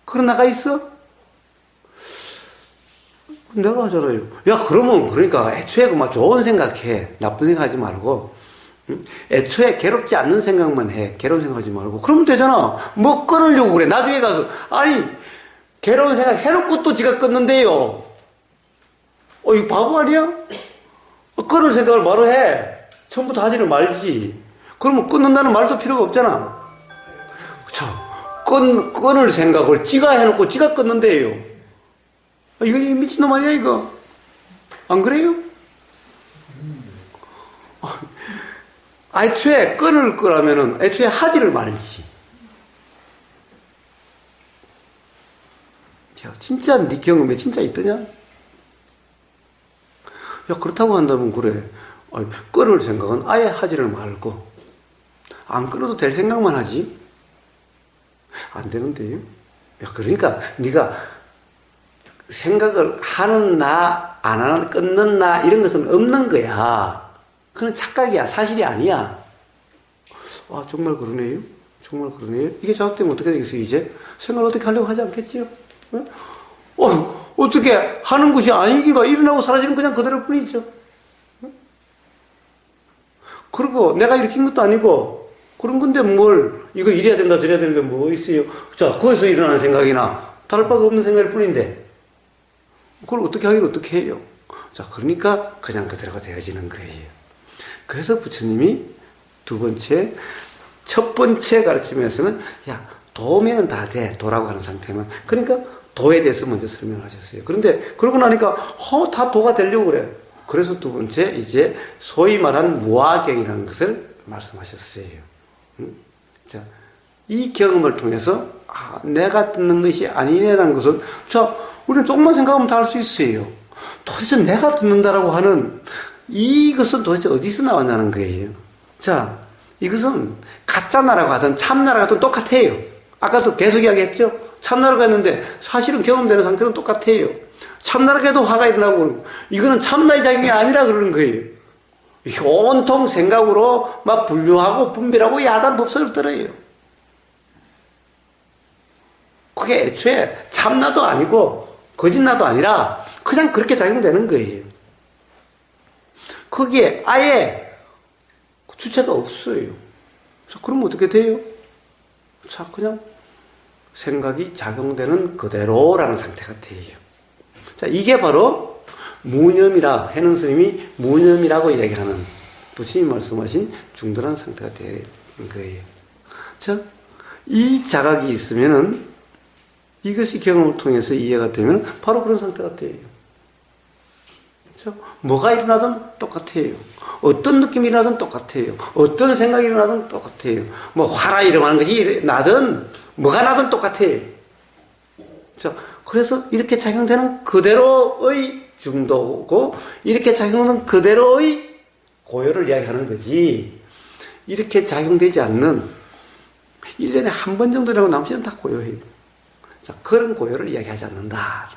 그런 나가 있어? 내가 하잖아요. 야, 그러니까 애초에 그만 좋은 생각해. 나쁜 생각하지 말고. 응? 애초에 괴롭지 않는 생각만 해. 괴로운 생각하지 말고. 그러면 되잖아. 뭐 끊으려고 그래. 나중에 가서. 괴로운 생각 해놓고 또 지가 끊는데요. 이거 바보 아니야? 끊을 생각을 바로 해. 처음부터 하지를 말지. 그러면 끊는다는 말도 필요가 없잖아. 자, 끊을 생각을 지가 해놓고 지가 끊는데요. 이거 미친놈 아니야, 이거? 안 그래요? 애초에 끊을 거라면은 애초에 하지를 말지. 야, 진짜 네 경험에 진짜 있더냐? 야, 그렇다고 한다면 그래. 끊을 생각은 아예 하지를 말고, 안 끊어도 될 생각만 하지? 안 되는데요? 야, 그러니까 네가 생각을 하는 나, 안 하는, 끊는 나, 이런 것은 없는 거야. 그건 착각이야. 사실이 아니야. 아, 정말 그러네요. 정말 그러네요. 이게 자극되면 어떻게 되겠어요, 이제? 생각을 어떻게 하려고 하지 않겠지요? 어떻게 하는 것이 아니기가 일어나고 사라지는 그냥 그대로일 뿐이죠. 그리고 내가 일으킨 것도 아니고, 그런 건데 뭘, 이거 이래야 된다, 저래야 되는 게 뭐 있어요? 자, 거기서 일어나는 생각이나 다를 바가 없는 생각일 뿐인데, 그걸 어떻게 하긴 어떻게 해요? 자, 그러니까 그냥 그대로가 되어지는 거예요. 그래서 부처님이 두 번째, 첫 번째 가르침에서는, 야, 도면은 다 돼. 도라고 하는 상태는. 그러니까 도에 대해서 먼저 설명하셨어요. 그런데 그러고 나니까, 다 도가 되려고 그래. 그래서 두 번째, 이제 소위 말하는 무아경이라는 것을 말씀하셨어요. 자, 이 경험을 통해서, 내가 듣는 것이 아니네라는 것은, 자, 우리는 조금만 생각하면 다 알 수 있어요. 도대체 내가 듣는다라고 하는 이것은 도대체 어디서 나왔냐는 거예요. 자, 이것은 가짜나라고 하든 참나라고 하든 똑같아요. 아까도 계속 이야기했죠? 참나라고 했는데 사실은 경험되는 상태는 똑같아요. 참나라고 해도 화가 일어나고 그러고, 이거는 참나의 작용이 아니라 그러는 거예요. 온통 생각으로 막 분류하고 분별하고 야단 법석을 떨어요. 그게 애초에 참나도 아니고 거짓나도 아니라 그냥 그렇게 작용되는 거예요. 거기에 아예 주체가 없어요. 자, 그러면 어떻게 돼요? 자, 그냥 생각이 작용되는 그대로라는 상태가 돼요. 자, 이게 바로 무념이라, 해능 스님이 무념이라고 얘기하는, 부처님이 말씀하신 중도라는 상태가 되는 거예요. 자, 이 자각이 있으면은, 이것이 경험을 통해서 이해가 되면 바로 그런 상태가 돼요. 자, 뭐가 일어나든 똑같아요. 어떤 느낌이 일어나든 똑같아요. 어떤 생각이 일어나든 똑같아요. 뭐 화라 일어나는 것이 나든 뭐가 나든 똑같아요. 자, 그래서 이렇게 작용되는 그대로의 중도고, 이렇게 작용하는 그대로의 고요를 이야기하는 거지, 이렇게 작용되지 않는 1년에 한 번 정도라고 나머지는 다 고요해요. 자, 그런 고요를 이야기하지 않는다.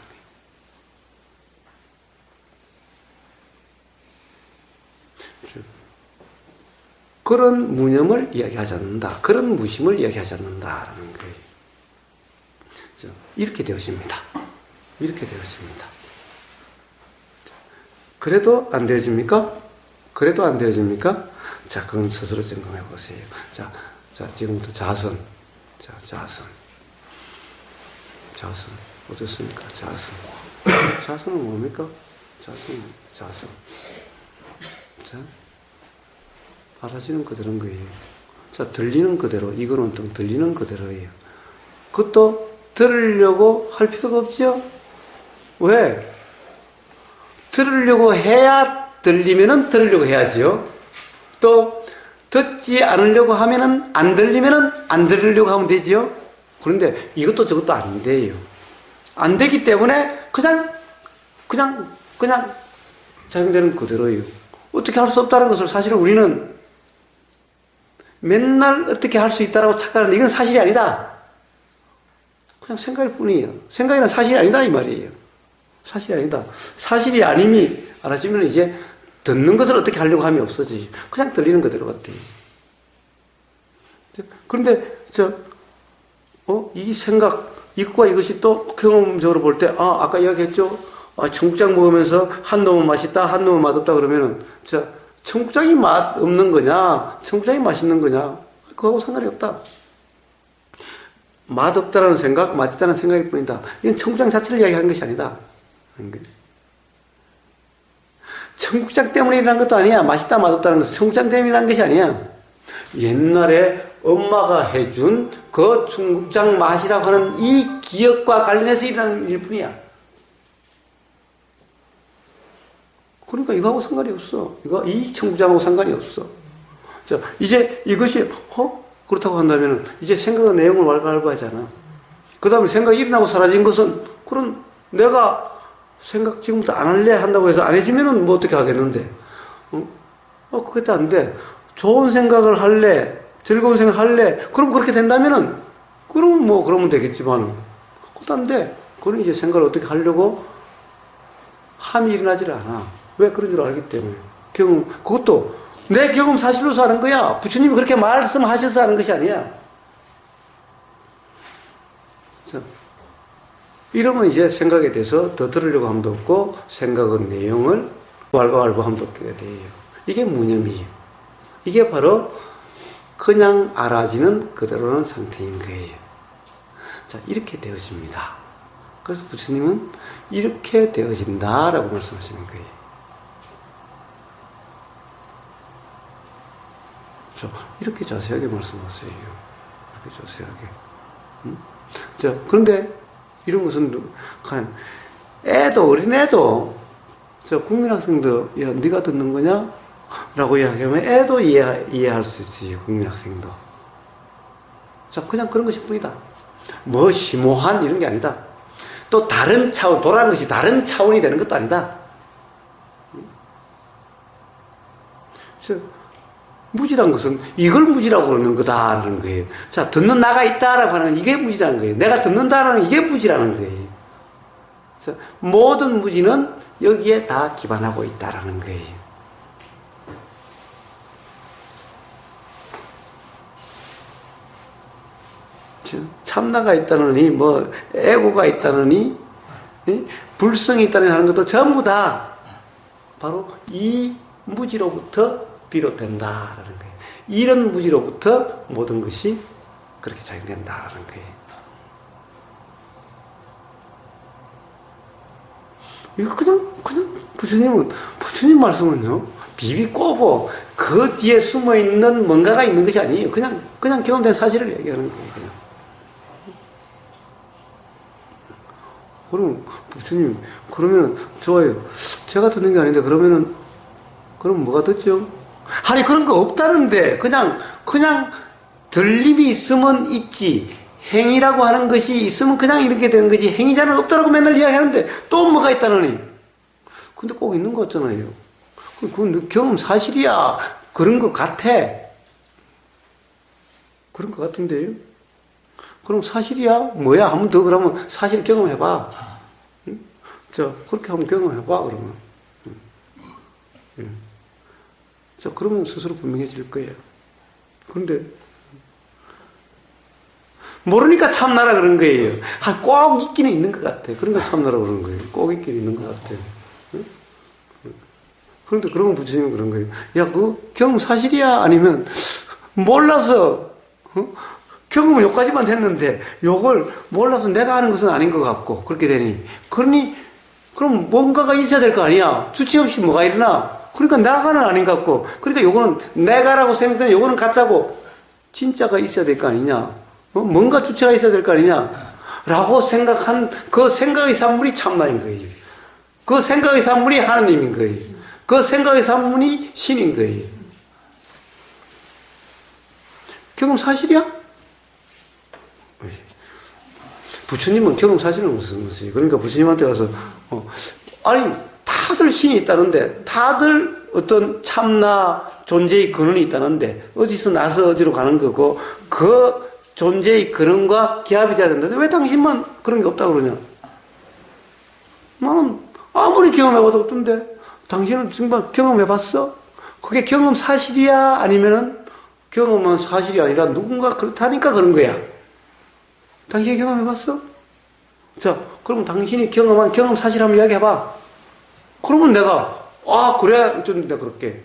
그런 무념을 이야기하지 않는다. 그런 무심을 이야기하지 않는다라는 거예요. 이렇게 되어집니다. 이렇게 되어집니다. 그래도 안 되어집니까? 그래도 안 되어집니까? 자, 그건 스스로 점검해 보세요. 자, 지금부터 자선. 자, 자선. 어떻습니까? 자선은 뭡니까? 자선. 자, 알아지는 그대로인 거예요. 자, 들리는 그대로, 이거는 들리는 그대로예요. 그것도 들으려고 할 필요가 없죠? 왜? 들으려고 해야 들리면은 들으려고 해야죠. 또 듣지 않으려고 하면은 안 들리면은 안 들으려고 하면 되지요. 그런데 이것도 저것도 안 돼요. 안 되기 때문에 그냥 작용되는 그대로예요. 어떻게 할 수 없다는 것을 사실은 우리는 맨날 어떻게 할 수 있다라고 착각하는데, 이건 사실이 아니다. 그냥 생각일 뿐이에요. 생각이란 사실이 아니다 이 말이에요. 사실이 아니다. 사실이 아님이 알아지면 이제 듣는 것을 어떻게 하려고 함이 없어지. 그냥 들리는 그대로 같아요. 그런데 이 생각, 이것과 이것이 또 경험적으로 볼 때, 아까 이야기했죠. 청국장 먹으면서 한 놈은 맛있다, 한 놈은 맛없다 그러면은, 청국장이 맛 없는 거냐, 청국장이 맛있는 거냐, 그거하고 상관이 없다. 맛없다라는 생각, 맛있다는 생각일 뿐이다. 이건 청국장 자체를 이야기하는 것이 아니다. 청국장 때문에 일어난 것도 아니야. 맛있다, 맛없다는 것은 청국장 때문에 일어난 것이 아니야. 옛날에 엄마가 해준 그 청국장 맛이라고 하는 이 기억과 관련해서 일어나는 일 뿐이야. 그러니까 이거하고 상관이 없어. 이 청국장하고 상관이 없어. 자, 이제 이것이, 그렇다고 한다면, 이제 생각의 내용을 왈가왈부하잖아. 그 다음에 생각이 일어나고 사라진 것은, 그런 내가 생각 지금부터 안 할래 한다고 해서 안 해주면은 뭐 어떻게 하겠는데? 그것도 안 돼. 좋은 생각을 할래, 즐거운 생각 할래. 그럼 그렇게 된다면은, 그럼 뭐 그러면 되겠지만, 그것도 안 돼. 그런 이제 생각을 어떻게 하려고 함이 일어나질 않아. 왜 그런 줄 알기 때문에. 그것도 내 경험 사실로서 하는 거야. 부처님이 그렇게 말씀하셔서 하는 것이 아니야. 이러면 이제 생각에 대해서 더 들으려고 함도 없고, 생각은 내용을 왈가왈부 함도 없게 돼요. 이게 무념이에요. 이게 바로 그냥 알아지는 그대로는 상태인 거예요. 자, 이렇게 되어집니다. 그래서 부처님은 이렇게 되어진다라고 말씀하시는 거예요. 이렇게 자세하게 말씀하세요. 이렇게 자세하게. 자, 그런데 이런 것은 그냥 어린애도 국민학생도 야 네가 듣는 거냐? 라고 이야기하면 애도 이해할 수 있지. 국민학생도. 자, 그냥 그런 것일 뿐이다. 뭐 심오한 이런 게 아니다. 또 다른 차원, 도라는 것이 다른 차원이 되는 것도 아니다. 무지란 것은 이걸 무지라고 그러는 거다라는 거예요. 자, 듣는 나가 있다라고 하는 건 이게 무지라는 거예요. 내가 듣는다라는 이게 무지라는 거예요. 자, 모든 무지는 여기에 다 기반하고 있다라는 거예요. 참나가 있다느니, 뭐, 에고가 있다느니, 불성이 있다느니 하는 것도 전부 다 바로 이 무지로부터 비롯된다라는 거예요. 이런 무지로부터 모든 것이 그렇게 작용된다라는 거예요. 이거 그냥 부처님 말씀은요, 비비 꼬고 그 뒤에 숨어 있는 뭔가가 있는 것이 아니에요. 그냥 경험된 사실을 얘기하는 거예요. 그냥. 그럼 부처님, 그러면 좋아요. 제가 듣는 게 아닌데 그럼 뭐가 듣죠? 아니 그런 거 없다는데 그냥 들림이 있으면 있지. 행위라고 하는 것이 있으면 그냥 이렇게 되는 거지. 행위자는 없다라고 맨날 이야기하는데 또 뭐가 있다느니. 근데 꼭 있는 거 같잖아요. 그건 경험 사실이야. 그런 것 같아. 그런 것 같은데요. 그럼 사실이야? 뭐야? 한 번 더 그러면 사실 경험해봐. 응? 자, 그렇게 한번 경험해봐, 그러면. 응. 자, 그러면 스스로 분명해질 거예요. 그런데, 모르니까 참나라 그런 거예요. 꼭 있기는 있는 것 같아. 그러니까 참나라 그러는 거예요. 꼭 있기는 있는 것 같아. 응? 그런데 그러면 부처님은 그런 거예요. 야, 그 경험 사실이야? 아니면, 몰라서, 경험은 여기까지만 됐는데 요걸 몰라서 내가 하는 것은 아닌 것 같고 그렇게 되니 그럼 뭔가가 있어야 될 거 아니야. 주체 없이 뭐가 일어나. 그러니까 나가는 아닌 것 같고 그러니까 요거는 내가라고 생각되는 요거는 가짜고 진짜가 있어야 될 거 아니냐. 뭔가 주체가 있어야 될 거 아니냐 라고 생각한 그 생각의 산물이 참나인 거예요. 그 생각의 산물이 하나님인 거예요. 그 생각의 산물이 신인 거예요. 경험 사실이야? 부처님은 경험 사실은 무슨 것이에요? 그러니까 부처님한테 가서 아니 다들 신이 있다는데 다들 어떤 참나 존재의 근원이 있다는데 어디서 나서 어디로 가는 거고 그 존재의 근원과 기합이 돼야 된다는데 왜 당신만 그런 게 없다고 그러냐? 나는 아무리 경험해봐도 없던데 당신은 정말 경험해봤어? 그게 경험 사실이야? 아니면은 경험은 사실이 아니라 누군가 그렇다니까 그런 거야. 당신이 경험해봤어? 자, 그럼 당신이 경험한 경험 사실 한번 이야기해봐. 그러면 내가, 그래? 어쩐데 그렇게.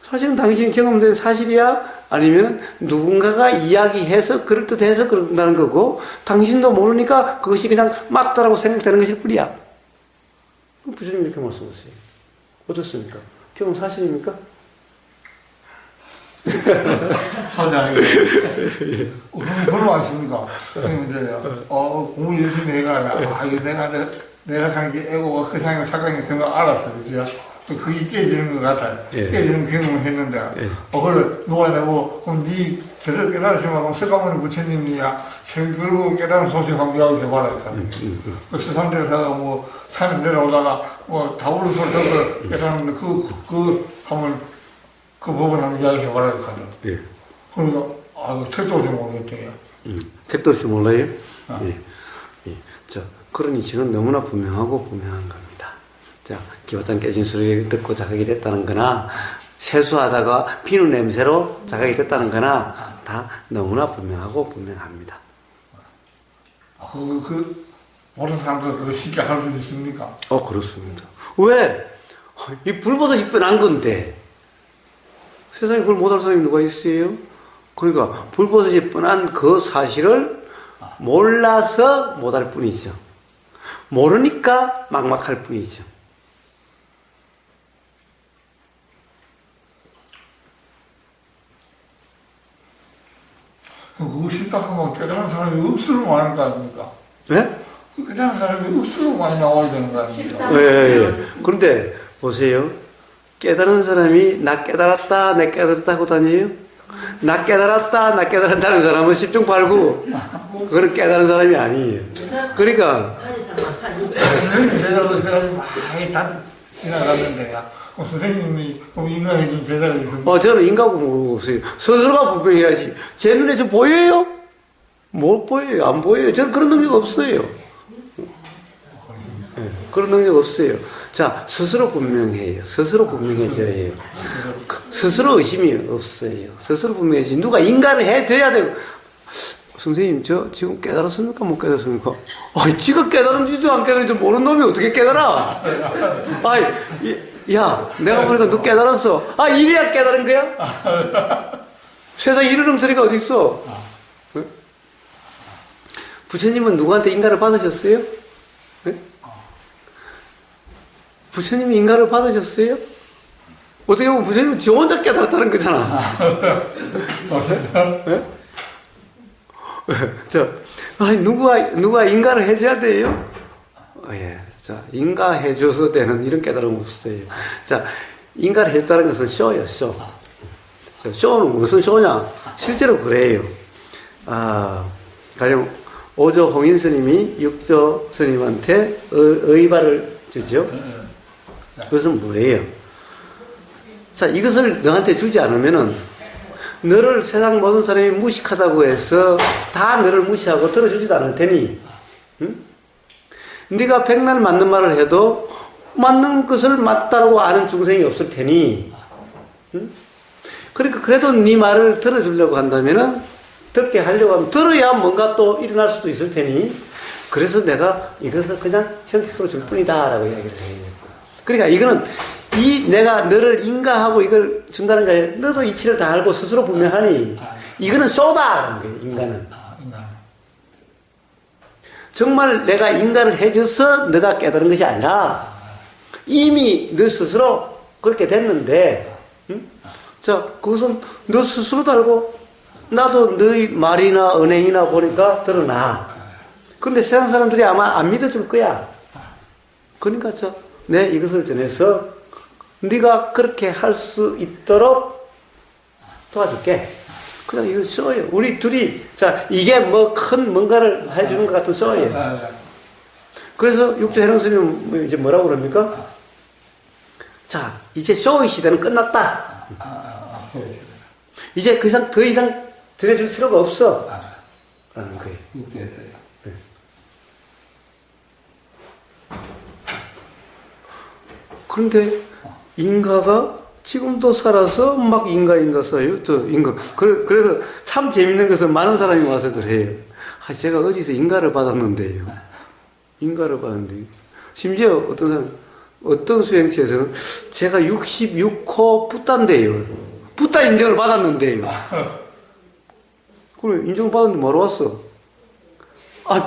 사실은 당신이 경험된 사실이야? 아니면 누군가가 이야기해서 그럴듯해서 그런다는 거고, 당신도 모르니까 그것이 그냥 맞다라고 생각되는 것일 뿐이야. 부처님 이렇게 말씀하세요. 어떻습니까? 경험 사실입니까? 사실 아니고 별로 아십니까? 이제 공부 열심히 해가 이거 내가 사는 게 애고가 그 생각 착각이 된거 알았어, 그죠? 또 그게 깨지는 것 같아요. 예. 깨지는 경험을 했는데, 예. 그걸 누가 내고, 그럼 네 제대로 깨달으시면, 그럼 석가모니 부처님이야, 결국 깨달은 소식 한번 이야기해봐라. 그 수상대사가 뭐, 산에 내려오다가, 뭐, 다우르 소리 듣고 깨달았는데, 한번, 그 부분 한번 이야기해봐라. 예. 그러니까, 택도 없이 모르겠대요. 택도 없이 몰라요? 아. 예. 예. 자, 그러니 저는 너무나 분명하고 분명한 겁니다. 자, 기와장 깨진 소리 듣고 자각이 됐다는 거나, 세수하다가 비누 냄새로 자각이 됐다는 거나, 다 너무나 분명하고 분명합니다. 모든 사람들 그거 쉽게 할 수 있습니까? 그렇습니다. 왜? 이 불보듯이 뻔한 건데, 세상에 그걸 못할 사람이 누가 있어요? 그러니까, 불보듯이 뻔한 그 사실을 몰라서 못할 뿐이죠. 모르니까 막막할 뿐이죠. 그거 심각하면 깨달은 사람이 억수로 많을 거 아닙니까? 예? 깨달은 사람이 억수로 많이 나와야 되는 거 아닙니까? 예. 그런데, 보세요. 깨달은 사람이 나 깨달았다, 내 깨달았다 하고 다녀요? 나 깨달았다는 사람은 10중 8구. 그건 깨달은 사람이 아니에요. 그러니까, 선생님이 제자로 그래가지고 많이 다 지나갔는데요. 선생님이 인가해준 제자가 있습니다. 저는 인가고 뭐 없어요. 스스로가 분명해야지. 제 눈에 저 보여요? 못 보여요. 안 보여요. 저는 그런 능력 없어요. 네, 그런 능력 없어요. 자, 스스로 분명해요. 스스로 분명해져야 해요. 스스로 의심이 없어요. 스스로 분명해지. 누가 인가를 해줘야 되고. 선생님, 저 지금 깨달았습니까? 못 깨달았습니까? 지가 깨달은지도 안 깨달은지도 모르는 놈이 어떻게 깨달아? 야, 내가 보니까 너 깨달았어. 이래야 깨달은 거야? 세상에 이런 소리가 어디 있어? 네? 부처님은 누구한테 인가를 받으셨어요? 네? 부처님이 인가를 받으셨어요? 어떻게 보면 부처님은 지 혼자 깨달았다는 거잖아. 네? 누가 인가를 해줘야 돼요? 예. 자, 인가해줘서 되는 이런 깨달음 없어요. 자, 인가를 했다는 것은 쇼예요, 쇼. 자, 쇼는 무슨 쇼냐? 실제로 그래요. 가령, 오조 홍인 스님이 육조 스님한테 의발을 주죠. 그것은 뭐예요? 자, 이것을 너한테 주지 않으면은, 너를 세상 모든 사람이 무식하다고 해서 다 너를 무시하고 들어주지도 않을 테니, 응? 네가 백날 맞는 말을 해도 맞는 것을 맞다고 아는 중생이 없을 테니, 응? 그러니까 그래도 네 말을 들어주려고 한다면은, 듣게 하려고 하면 들어야 뭔가 또 일어날 수도 있을 테니, 그래서 내가 이것을 그냥 형식으로 줄 뿐이다 라고 이야기를 해요. 그러니까 이거는 내가 너를 인가하고 이걸 준다는 거예요. 너도 이치를 다 알고 스스로 분명하니 이거는 쏘다라는 거예요. 인가는. 정말 내가 인가를 해줘서 너가 깨달은 것이 아니라 이미 너 스스로 그렇게 됐는데, 응? 자, 그것은 너 스스로도 알고 나도 너의 말이나 은행이나 보니까 드러나. 그런데 세상 사람들이 아마 안 믿어줄 거야. 그러니까 내 이것을 전해서 네가 그렇게 할 수 있도록 도와줄게. 그냥 이거 써요. 우리 둘이, 자, 이게 뭐 큰 뭔가를 해주는 것 같은 써요. 그래서 육조 해능 스님은 이제 뭐라고 그럽니까? 자, 이제 쇼의 시대는 끝났다. 이제 더 이상 들여줄 필요가 없어. 라는 거예요. 육조에서요. 네. 그런데 인가가 지금도 살아서 막 인가 써요. 또 인가. 그래서 참 재밌는 것은 많은 사람이 와서 그래요. 제가 어디서 인가를 받았는데요. 인가를 받았는데. 심지어 어떤 수행체에서는 제가 66호 붓다인데요. 붓다 인정을 받았는데요. 그래, 인정을 받았는데 뭐하러 왔어?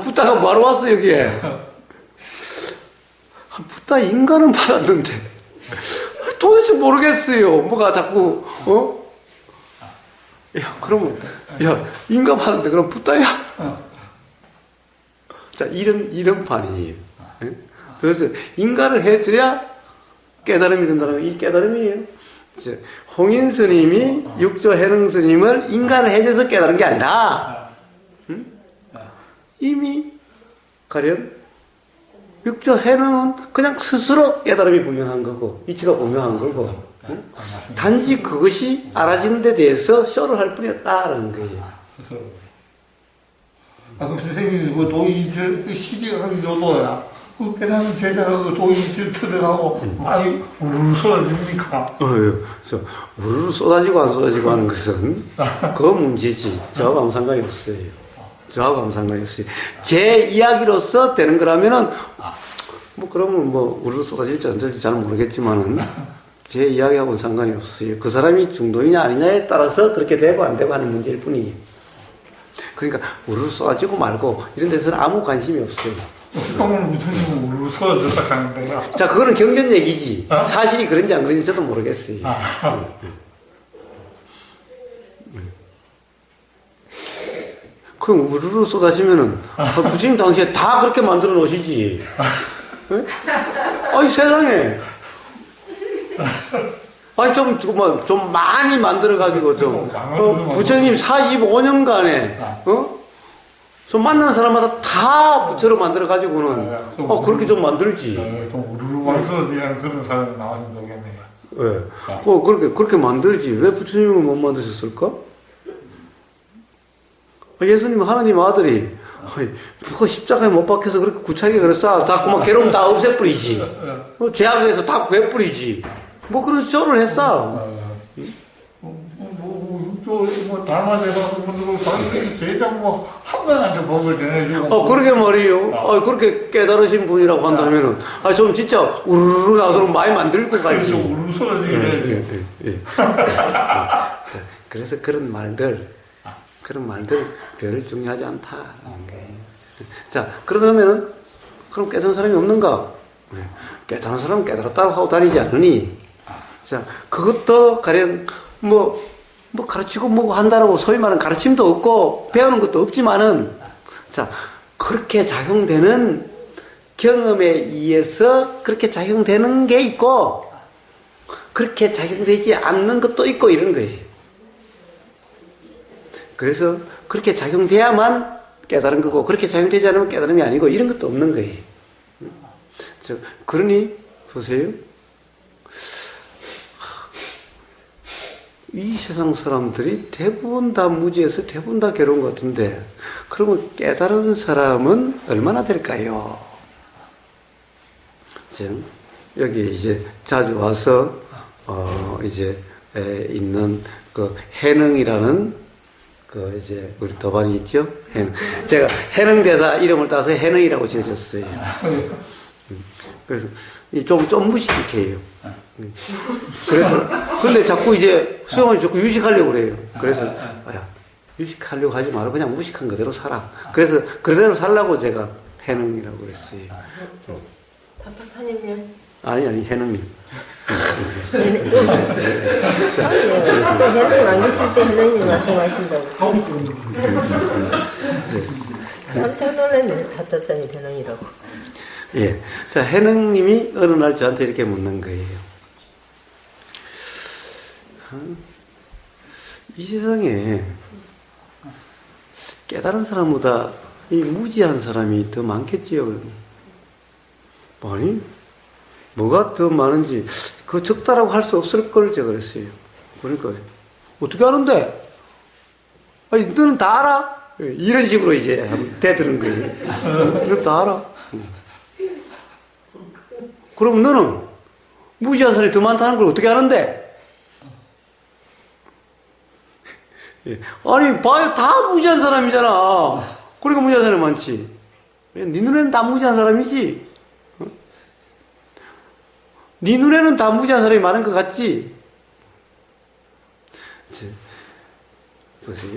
붓다가 뭐하러 왔어, 여기에? 붓다 인가는 받았는데. 도대체 모르겠어요. 뭐가 자꾸, 그러면, 인가 받았는데, 그럼 붓다야? 자, 이런 판이에요. 그래서 인가를 해줘야 깨달음이 된다는 이 깨달음이에요. 홍인 스님이 육조 해능 스님을 인간을 해줘서 깨달은 게 아니라 이미 가령 육조 해능은 그냥 스스로 깨달음이 분명한 거고 이치가 분명한 거고 단지 그것이 알아지는 데 대해서 쇼를 할 뿐이었다라는 거예요. 그럼 선생님이 그 도이실 그 시기가 요도야. 그 깨닫는 제자가 그 도이실 터득하고 많이 우르르 쏟아집니까? 그래서 우르르 쏟아지고 안 쏟아지고 하는 것은 그 문제지. 저하고 아무 상관이 없어요. 저하고 아무 상관이 없어요. 제 이야기로서 되는 거라면은 뭐 그러면 뭐 우르르 쏟아질지 안 쏟아질지 잘 모르겠지만은 제 이야기하고는 상관이 없어요. 그 사람이 중도이냐 아니냐에 따라서 그렇게 되고 안 되고 하는 문제일 뿐이에요. 그러니까 우르르 쏟아지고 말고 이런 데서는 아무 관심이 없어요. 형은 무슨 우르르 쏟아졌다 하는데요. 자, 그거는 경전 얘기지. 사실이 그런지 안 그런지 저도 모르겠어요. 그럼 우르르 쏟아지면은 부처님 당시에 다 그렇게 만들어 놓으시지. 네? 아니 세상에. 아니 좀 많이 만들어 가지고 부처님 45년간에 좀 만나는 사람마다 다 부처로 만들어 가지고는 그렇게 좀 만들지. 좀 우르르 만들어지는 그런 사람이 나왔으면 좋겠네요. 네. 그렇게 만들지. 왜 부처님은 못 만드셨을까? 예수님 하나님 아들이 그거 십자가에 못 박혀서 그렇게 구차하게 그랬어. 다 그만 괴로움 다 없애버리지. 제약에서 다 구해버리지. 뭐 그런 쇼를 했어. 뭐 달마대가 제자 뭐한 명한테 법을 전해주고. 그러게 말이에요. 그렇게 깨달으신 분이라고 한다면은 좀 진짜 우르르 나도록 많이 만들고 가지. 우르르 쏟아지게 해야지. 그래서 그런 말들 별 중요하지 않다. 자, 그러면은 그럼 깨달은 사람이 없는가? 깨달은 사람은 깨달았다고 하고 다니지 않으니. 자, 그것도 가령 뭐 가르치고 뭐고 한다라고 소위 말하는 가르침도 없고 배우는 것도 없지만은 자, 그렇게 작용되는 경험에 의해서 그렇게 작용되는 게 있고 그렇게 작용되지 않는 것도 있고 이런 거예요. 그래서 그렇게 작용돼야만 깨달은 거고 그렇게 작용되지 않으면 깨달음이 아니고 이런 것도 없는 거예요. 그러니 보세요. 이 세상 사람들이 대부분 다 무지해서 대부분 다 괴로운 것 같은데 그러면 깨달은 사람은 얼마나 될까요? 지금 여기 이제 자주 와서 이제 있는 그 해능이라는 그 이제 우리 도반이 있죠? 해능. 제가 해능 대사 이름을 따서 해능이라고 지어줬어요. 그래서 좀 무식해요. 그래서 근데 자꾸 이제 수영을 자꾸 유식하려고 그래요. 그래서 유식하려고 하지 말고 그냥 무식한 그대로 살아. 그래서 그대로 살라고 제가 해능이라고 그랬어요. 답답하님요? 아니 해능님. 해능 안 계실 때 해능님 말씀하신다고. 깜짝 놀랐네. 답답하니 해능이라고. 예. 자, 해능님이 어느 날 저한테 이렇게 묻는 거예요. 이 세상에 깨달은 사람보다 이 무지한 사람이 더 많겠지요. 아니, 뭐가 더 많은지 그거 적다라고 할 수 없을 걸 제가 그랬어요. 그러니까 어떻게 아는데? 아니, 너는 다 알아? 이런 식으로 이제 대드는 거예요. 너 다 알아? 그럼 너는 무지한 사람이 더 많다는 걸 어떻게 아는데? 아니, 봐요. 다 무지한 사람이잖아. 그러니까 무지한 사람이 많지. 네 눈에는 다 무지한 사람이지. 네 눈에는 다 무지한 사람이 많은 것 같지? 보세요.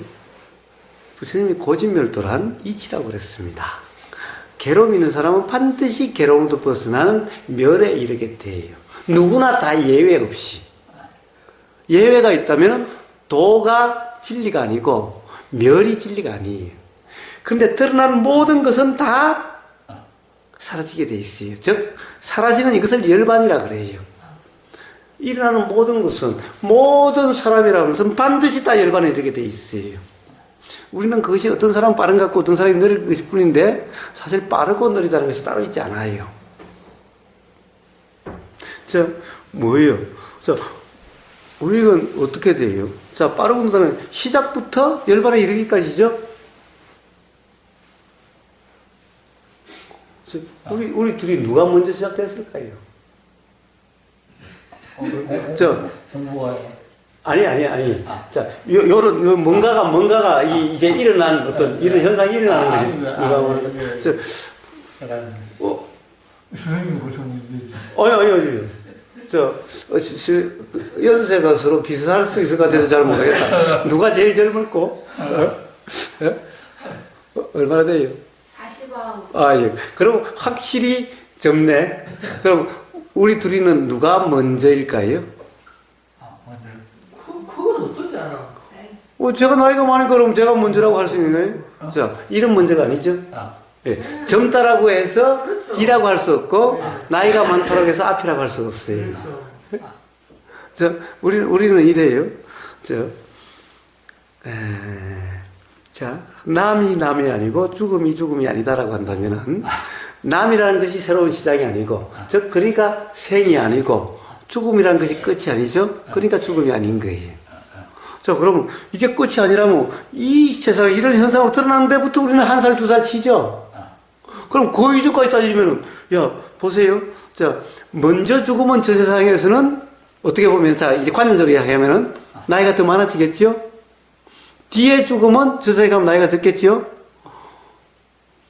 부처님이 고진멸도란 이치라고 그랬습니다. 괴로움 있는 사람은 반드시 괴로움도 벗어나는 멸에 이르겠대요. 누구나 다 예외 없이. 예외가 있다면 도가 진리가 아니고 멸이 진리가 아니에요. 그런데 드러나는 모든 것은 다 사라지게 돼 있어요. 즉 사라지는 이것을 열반이라 그래요. 일어나는 모든 것은, 모든 사람이라는 것은 반드시 다 열반에 이르게 돼 있어요. 우리는 그것이 어떤 사람은 빠른 것 같고 어떤 사람이 느릴 것일 뿐인데, 사실 빠르고 느리다는 것이 따로 있지 않아요. 자, 뭐예요? 자, 우리는 어떻게 돼요? 자, 빠르고 느리다는 시작부터 열반에 이르기까지죠? 우리 둘이 누가 먼저 시작됐을까요? 정보가 아니. 자, 요런 뭔가가 이제 일어난 어떤 이런 현상이 일어나는 것이 누가 말하는 거예요? 선생님 보셨는지. 연세가 서로 비슷할 수 있을 것 같아서 잘 모르겠다. 누가 제일 젊을고? 얼마나 돼요? 40하고. 예. 그럼 확실히 젊네. 그럼 우리 둘이는 누가 먼저일까요? 그건 어떻게 알아? 제가 나이가 많으니까 그럼 제가 먼저라고 할 수 있는 거예요? 자, 이름 먼저가 아니죠? 예. 젊다라고 해서 그렇죠. 뒤라고 할 수 없고, 나이가 많다라고 해서 앞이라고 할 수 없어요. 그렇죠. 우리는 이래요. 남이 아니고 죽음이 아니다라고 한다면은, 남이라는 것이 새로운 시작이 아니고, 그러니까 생이 아니고, 죽음이라는 것이 끝이 아니죠? 그러니까 죽음이 아닌 거예요. 자, 그러면 이게 끝이 아니라면, 이 세상에 이런 현상으로 드러나는 데부터 우리는 1살, 2살 치죠? 그럼 그 이전까지 따지면은, 보세요. 자, 먼저 죽으면 저 세상에서는 어떻게 보면, 자, 이제 관념적으로 이야기하면은, 나이가 더 많아지겠죠? 뒤에 죽으면 저 세상에 가면 나이가 적겠죠?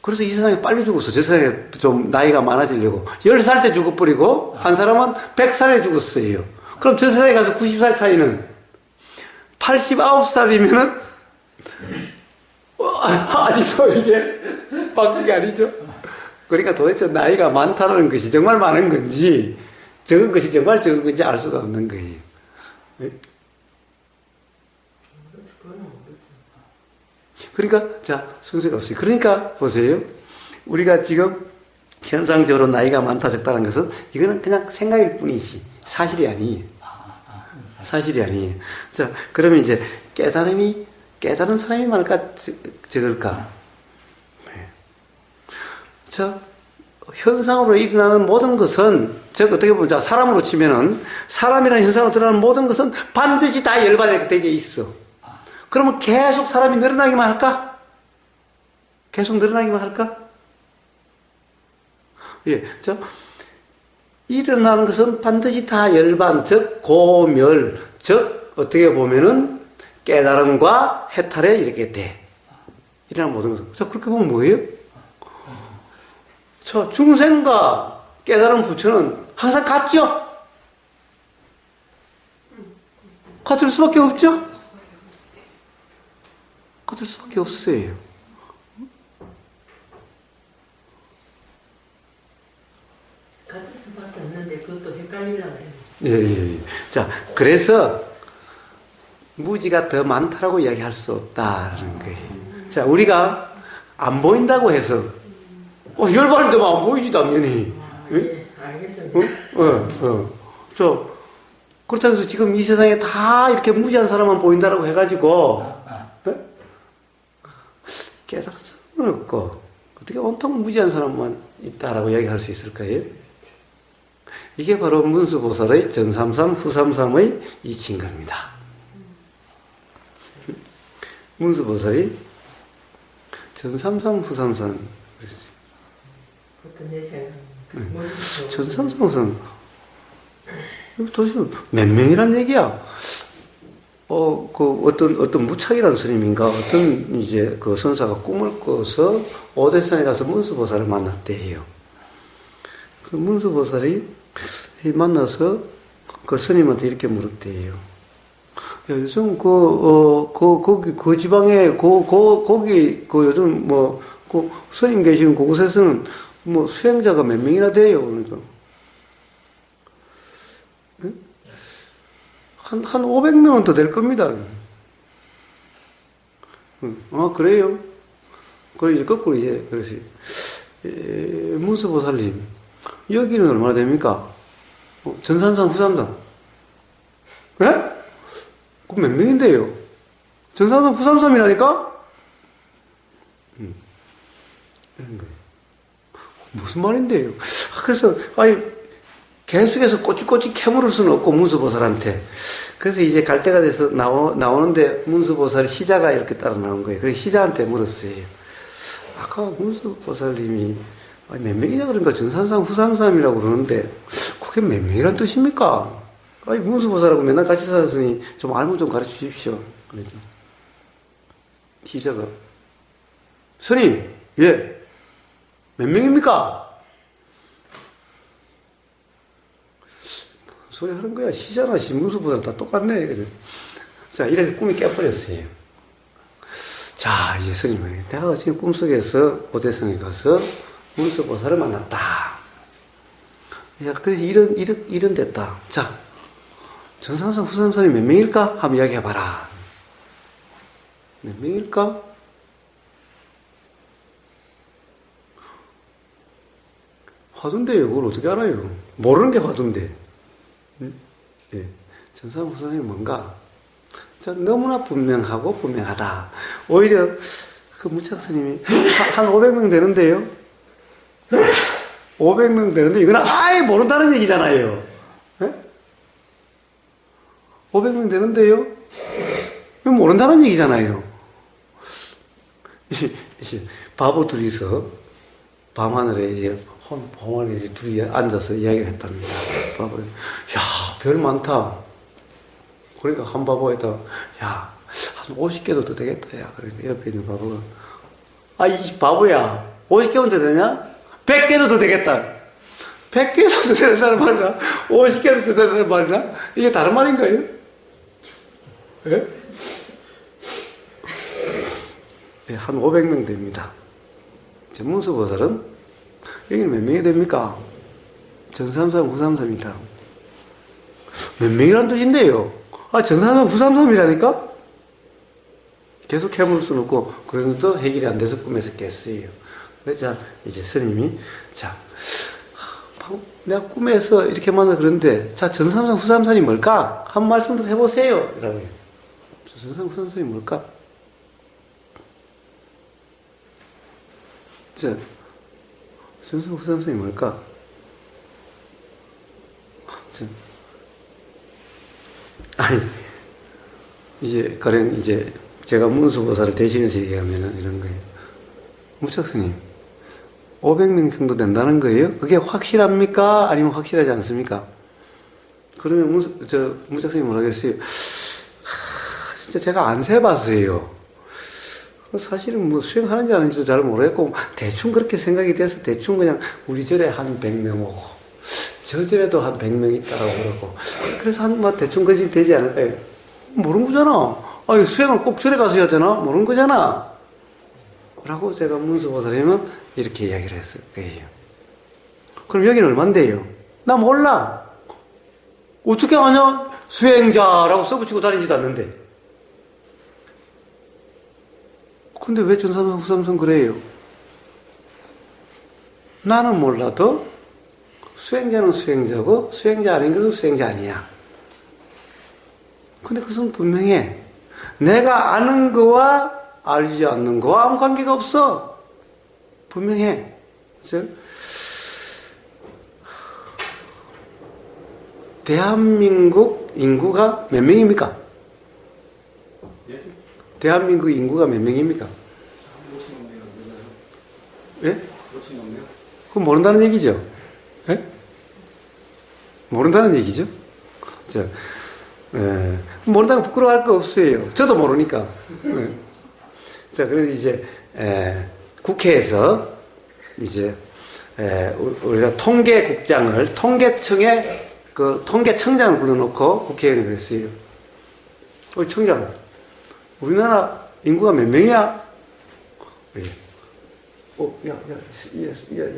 그래서 이 세상에 빨리 죽었어. 저 세상에 좀 나이가 많아지려고. 10살 때 죽어버리고, 한 사람은 100살에 죽었어요. 그럼 저 세상에 가서 90살 차이는 89살이면은, 아직도 이게 바뀐 게 아니죠? 그러니까 도대체 나이가 많다는 것이 정말 많은 건지, 적은 것이 정말 적은 건지 알 수가 없는 거예요. 그러니까, 자, 순서가 없어요. 그러니까, 보세요. 우리가 지금 현상적으로 나이가 많다, 적다는 것은, 이거는 그냥 생각일 뿐이지, 사실이 아니에요. 사실이 아니에요. 자, 그러면 이제, 깨달은 사람이 많을까, 적을까? 자, 현상으로 일어나는 모든 것은, 어떻게 보면, 자, 사람으로 치면은, 사람이라는 현상으로 드러나는 모든 것은 반드시 다 열반에 되게 있어. 그러면 계속 사람이 늘어나기만 할까? 계속 늘어나기만 할까? 예, 일어나는 것은 반드시 다 열반, 즉, 고멸, 즉, 어떻게 보면은 깨달음과 해탈에 이렇게 돼. 일어나는 모든 것은. 자, 그렇게 보면 뭐예요? 중생과 깨달음 부처는 항상 같죠? 같을 수밖에 없죠? 같을 수밖에 없어요. 같을 수밖에 없는데 그것도 헷갈리려고 해요. 예. 자, 그래서 무지가 더 많다라고 이야기할 수 없다는 거예요. 자, 우리가 안 보인다고 해서 열반인데만 안 보이지 당연히. 예, 알겠습니다. 그렇다고 해서 지금 이 세상에 다 이렇게 무지한 사람만 보인다라고 해가지고 깨달은 사람은 없고 어떻게 온통 무지한 사람만 있다라고 이야기할 수 있을까요? 이게 바로 문수보살의 전삼삼 후삼삼의 이치인 겁니다. 문수보살이 전삼삼 후삼삼 그랬어요. 그것도 내 생각입니다. 전삼삼 후삼 도대체 몇 명이란 얘기야? 어떤 무착이라는 스님인가, 어떤 이제 그 선사가 꿈을 꿔서 오대산에 가서 문수보살을 만났대요. 그 문수보살이 만나서 그 스님한테 이렇게 물었대요. 야, 요즘 그 지방에, 거기, 요즘 스님 계시는 그곳에서는 수행자가 몇 명이나 돼요? 그러니까. 한 500명은 더 될 겁니다. 그래요? 그래, 이제 거꾸로 그러시. 문수보살님, 여기는 얼마나 됩니까? 전삼상, 후삼상. 예? 그럼 몇 명인데요? 전산상 933이라니까? 이런 거예요. 무슨 말인데요? 그래서, 계속해서 꼬치꼬치 캐물을 수는 없고, 문수보살한테. 그래서 이제 갈 때가 돼서 나오는데, 문수보살 시자가 이렇게 따라 나온 거예요. 그래서 시자한테 물었어요. 아까 문수보살님이, 몇 명이냐 그러니까 전삼삼, 후삼삼이라고 그러는데, 그게 몇 명이란 뜻입니까? 문수보살하고 맨날 같이 살았으니, 좀 알면 좀 가르쳐 주십시오. 그랬죠. 시자가, 스님, 예, 몇 명입니까? 소리 하는 거야. 시잖아. 문수보다 다 똑같네. 그래서. 자, 이래서 꿈이 깨버렸어요. 자, 이제 스님은 내가 지금 꿈속에서 오대성에 가서 문수보살을 만났다. 야, 그래서 이런 됐다. 자, 전삼선, 후삼선이 몇 명일까? 한번 이야기해봐라. 몇 명일까? 화두인데요. 그걸 어떻게 알아요? 모르는 게 화두인데. 예. 전삼, 후삼이 뭔가? 너무나 분명하고 분명하다. 오히려 그 무착스님이 한 500명 되는데요. 500명 되는데 이건 아예 모른다는 얘기잖아요. 예? 500명 되는데요. 이건 모른다는 얘기잖아요. 이제 바보 둘이서 밤하늘에 이제 밤하늘에 둘이 앉아서 이야기를 했답니다. 바보, 야, 별 많다. 그러니까 한 바보에다, 야, 한 50개도 더 되겠다, 야. 그러니까 옆에 있는 바보가, 이 바보야, 50개면 더 되냐? 100개도 더 되겠다. 100개도 더 된다는 말이나, 50개도 더 된다는 말이나, 이게 다른 말인가요? 예? 예, 한 500명 됩니다. 문수보살은, 여기는 몇 명이 됩니까? 전삼삼, 후삼삼이다. 몇 명이란 뜻인데요? 전삼삼, 후삼삼이라니까? 계속 캐물 수는 없고, 그런데도 해결이 안 돼서 꿈에서 깼어요. 그래서 이제 스님이, 자, 내가 꿈에서 이렇게 만나 그런데, 자, 전삼삼, 후삼삼이 뭘까? 한 말씀 좀 해보세요. 이라고요. 전삼삼, 후삼삼이 뭘까? 자, 전삼삼, 후삼삼이 뭘까? 자, 이제, 가령 이제, 제가 문수보살을 대신해서 얘기하면은 이런 거예요. 무착스님, 500명 정도 된다는 거예요? 그게 확실합니까? 아니면 확실하지 않습니까? 그러면 무착스님이 뭐라 하겠어요? 진짜 제가 안 세봤어요. 사실은 뭐 수행하는지 안 하는지도 잘 모르겠고, 대충 그렇게 생각이 돼서 대충 그냥 우리 절에 한 100명 오고, 저 절에도 한 100명 있다라고 그러고, 그래서 대충 그것이 되지 않을까요? 모르는 거잖아. 수행을 꼭 절에 가서 해야 되나? 모르는 거잖아. 라고 제가 문수보살님은 이렇게 이야기를 했을 거예요. 그럼 여기는 얼만데요? 나 몰라. 어떻게 아냐? 수행자라고 써붙이고 다니지도 않는데. 근데 왜 전삼선, 후삼선 그래요? 나는 몰라도 수행자는 수행자고 수행자 아닌 것은 수행자 아니야. 근데 그것은 분명해. 내가 아는 거와 알지 않는 거와 아무 관계가 없어. 분명해. 그렇죠? 대한민국 인구가 몇 명입니까? 대한민국 인구가 몇 명입니까? 예? 그건 모른다는 얘기죠? 예? 모른다는 얘기죠? 자, 모른다고 부끄러워할 거 없어요. 저도 모르니까. 자, 그래서 이제, 국회에서 이제, 우리가 통계국장을, 통계청에, 통계청장을 불러놓고 국회의원이 그랬어요. 청장, 우리나라 인구가 몇 명이야?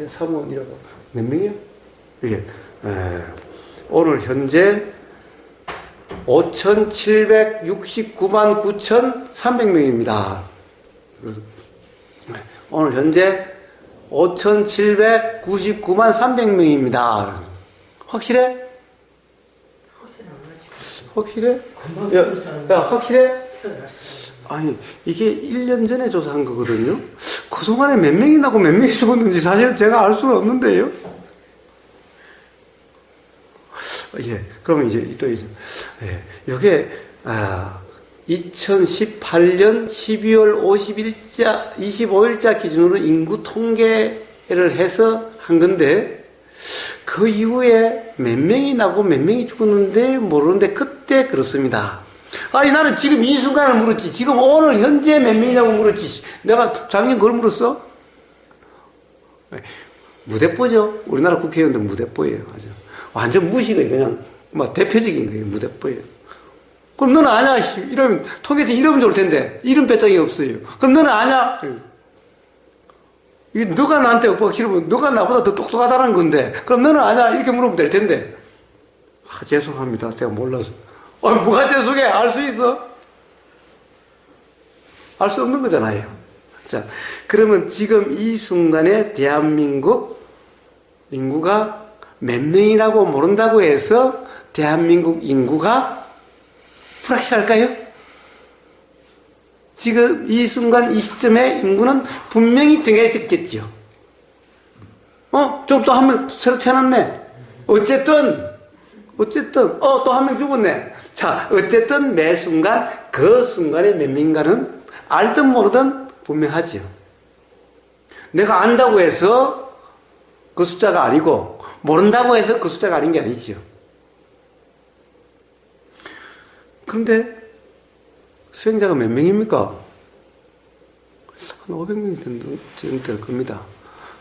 사무원이라고. 몇 명이야? 이게, 오늘 현재 5,769만 9,300명입니다. 오늘 현재 5,799만 300명입니다. 확실해? 확실해? 금방 야, 죽을 사람 야, 확실해? 태어났어. 아니, 이게 1년 전에 조사한 거거든요? 그동안에 몇 명이 나고 몇 명이 죽었는지 사실 제가 알 수가 없는데요? 예, 그러면 이제 또 이제, 예, 이게, 2018년 12월 25일자 기준으로 인구 통계를 해서 한 건데, 그 이후에 몇 명이 나고 몇 명이 죽었는데 모르는데 그때 그렇습니다. 아니 나는 지금 이 순간을 물었지. 지금 오늘 현재 몇 명이냐고 물었지. 내가 작년 그걸 물었어? 무대뽀죠. 우리나라 국회의원들 무대뽀예요. 아주. 완전 무식해. 그냥 막 대표적인 거예요. 무대뽀예요. 그럼 너는 아냐? 이러면 통계청 이러면 좋을 텐데 이름 배짱이 없어요. 그럼 너는 아냐? 이게 너가 나한테 윽박 지르면 너가 나보다 더 똑똑하다는 건데 그럼 너는 아냐? 이렇게 물으면 될 텐데. 죄송합니다. 제가 몰라서. 뭐가 죄송해? 알 수 있어? 알 수 없는 거잖아요. 자, 그러면 지금 이 순간에 대한민국 인구가 몇 명이라고 모른다고 해서 대한민국 인구가 불확실할까요? 지금 이 순간 이 시점에 인구는 분명히 정해졌겠죠. 좀 또 한 명 새로 태어났네. 어쨌든 또 한 명 죽었네. 자, 어쨌든 매 순간 그 순간에 몇 명인가는 알든 모르든 분명하지요. 내가 안다고 해서 그 숫자가 아니고 모른다고 해서 그 숫자가 아닌 게 아니죠. 그런데 수행자가 몇 명입니까? 한 500명이 정도 될 겁니다.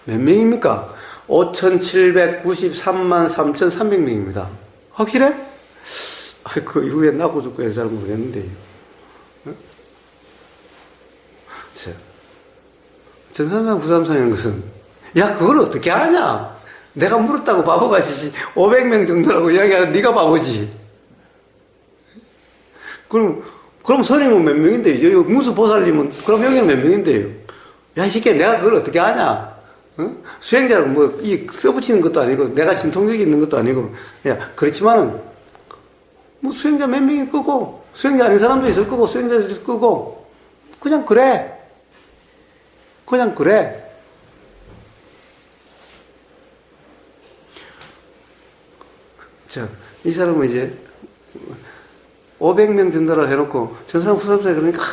몇 명입니까? 5,793만 3,300명입니다. 확실해? 그 이후에 나고 죽고 해서 잘 모르겠는데. 전산상 부삼상이라는 것은, 야, 그걸 어떻게 아냐? 내가 물었다고 바보같이 500명 정도라고 이야기하는 네가 바보지. 그럼 선임은 몇 명인데요? 무수 보살님은, 그럼 여기는 몇 명인데요? 야, 이 새끼야, 내가 그걸 어떻게 아냐? 수행자를 써붙이는 것도 아니고, 내가 신통력이 있는 것도 아니고, 야, 그렇지만은, 수행자 몇 명이 끄고, 수행자 아닌 사람도 있을 거고, 수행자도 있을 거고, 그냥 그래. 자, 이 사람은 이제, 500명 정도라고 해놓고, 전산 후삼사에 그러니까,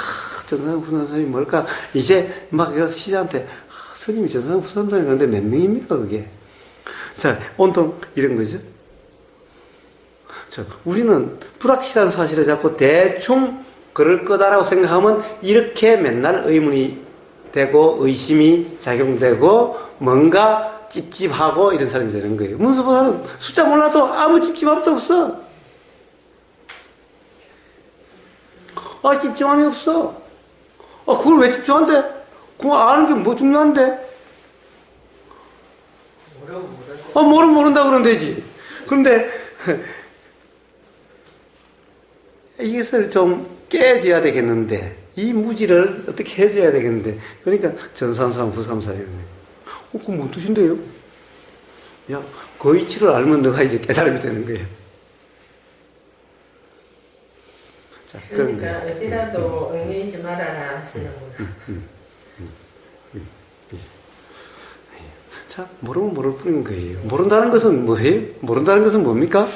전산 후삼사이 뭘까? 이제 막 시자한테, 스님이 전산 후삼사에 그런데 몇 명입니까, 그게? 자, 온통 이런 거죠. 자, 우리는 불확실한 사실을 잡고 대충 그럴 거다라고 생각하면 이렇게 맨날 의문이 되고, 의심이 작용되고, 뭔가 찝찝하고 이런 사람이 되는 거예요. 문수보다는 숫자 몰라도 아무 찝찝함도 없어. 찝찝함이 없어. 그걸 왜 찝찝한데? 그거 아는 게 뭐 중요한데? 모르면 모른다 그러면 되지. 그런데, 이것을 좀 깨져야 되겠는데, 이 무지를 어떻게 해줘야 되겠는데, 그러니까 전삼삼, 후삼사예요. 그건 뭔 뜻인데요? 야, 그 이치를 알면 너가 이제 깨달음이 되는 거예요. 자, 그러니까 어디라도 얽매이지 말아라 하시는구나. 자, 모르면 모를 뿐인 거예요. 모른다는 것은 뭐예요? 모른다는 것은 뭡니까?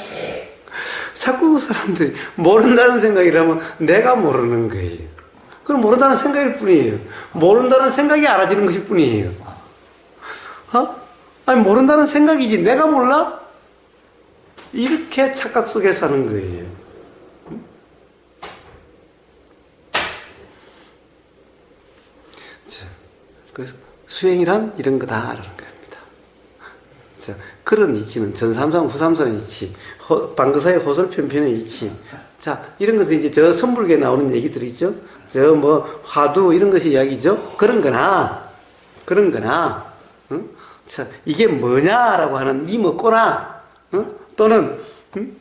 자꾸 사람들이 모른다는 생각이라면 내가 모르는 거예요. 그럼 모른다는 생각일 뿐이에요. 모른다는 생각이 알아지는 것일 뿐이에요. 아니, 모른다는 생각이지 내가 몰라? 이렇게 착각 속에 사는 거예요. 자, 그래서 수행이란 이런 거다라는 겁니다. 자, 그런 이치는 전삼삼, 후삼삼의 이치, 방거사의 호설편편의 이치. 자, 이런 것은 이제 저 선불계에 나오는 얘기들이죠. 저 화두 이런 것이 이야기죠. 그런 거나, 응? 자, 이게 뭐냐라고 하는 이 먹거나, 응? 또는, 응?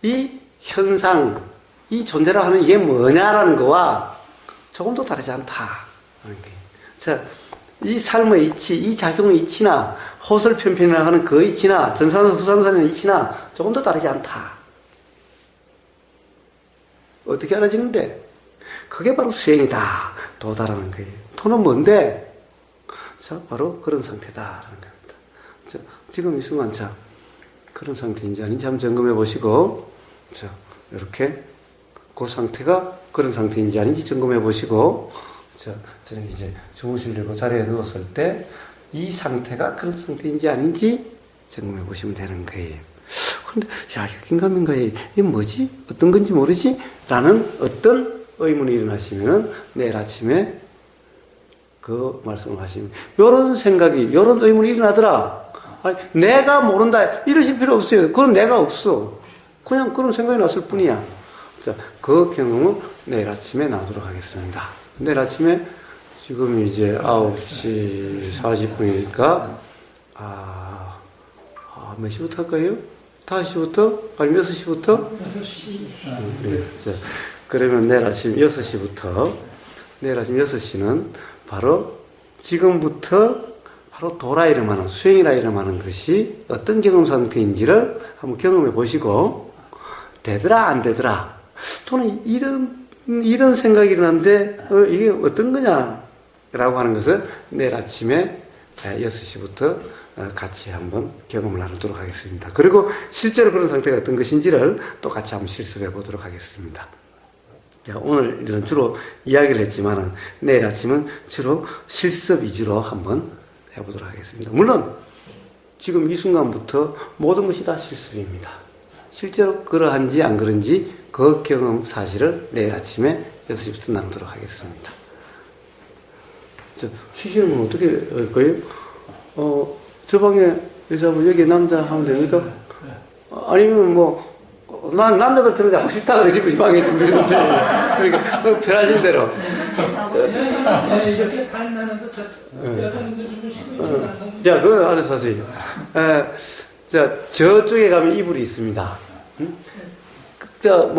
이 현상, 이 존재라고 하는 이게 뭐냐라는 거와 조금도 다르지 않다. 자, 이 삶의 이치, 이 작용의 이치나, 호설편편이라고 하는 그 이치나, 전산후, 후삼산의 이치나, 조금도 다르지 않다. 어떻게 알아지는데? 그게 바로 수행이다. 도다라는 거예요. 토는 뭔데? 자, 바로 그런 상태다라는 겁니다. 자, 지금 이 순간 자, 그런 상태인지 아닌지 한번 점검해 보시고, 자, 이렇게 그 상태가 그런 상태인지 아닌지 점검해 보시고, 자, 저는 이제 주무시려고 자리에 누웠을 때 이 상태가 그런 상태인지 아닌지 점검해 보시면 되는 거예요. 그런데 야, 긴가민가에 이게 뭐지? 어떤 건지 모르지? 라는 어떤 의문이 일어나시면은 내일 아침에 그 말씀을 하시면 요런 생각이 요런 의문이 일어나더라. 아니, 내가 모른다 이러실 필요 없어요. 그건 내가 없어. 그냥 그런 생각이 났을 뿐이야. 자, 그 경험을 내일 아침에 나누도록 하겠습니다. 내일 아침에 지금 이제 9시 40분이니까 몇 시부터 할까요? 5시부터? 아니면 6시부터? 6시. 네. 자, 그러면 내일 아침 6시부터 내일 아침 6시는 바로 지금부터 바로 도라 이름하는 수행이라 이름하는 것이 어떤 경험 상태인지를 한번 경험해 보시고 되더라 안 되더라 또는 이런 생각이 일어났는데 이게 어떤 거냐 라고 하는 것을 내일 아침에 6시부터 같이 한번 경험을 나누도록 하겠습니다. 그리고 실제로 그런 상태가 어떤 것인지를 또 같이 한번 실습해 보도록 하겠습니다. 자, 오늘은 주로 이야기를 했지만 내일 아침은 주로 실습 위주로 한번 해보도록 하겠습니다. 물론 지금 이 순간부터 모든 것이 다 실습입니다. 실제로 그러한지 안 그런지 그 경험 사실을 내일 아침에 6시부터 나누도록 하겠습니다. 쉬시는 건 어떻게 할까요? 저 방에 여자분 여기 남자 하면 됩니까? 아니면 난 남자들처럼 하고 싶다 그러지 이 방에 좀 그러는데 그러니까 너무 편하신 대로. 이렇게 반나는데 여성분들 좀 쉬고 자, 그거 알아서 하세요. 자, 저쪽에 가면 이불이 있습니다. 자,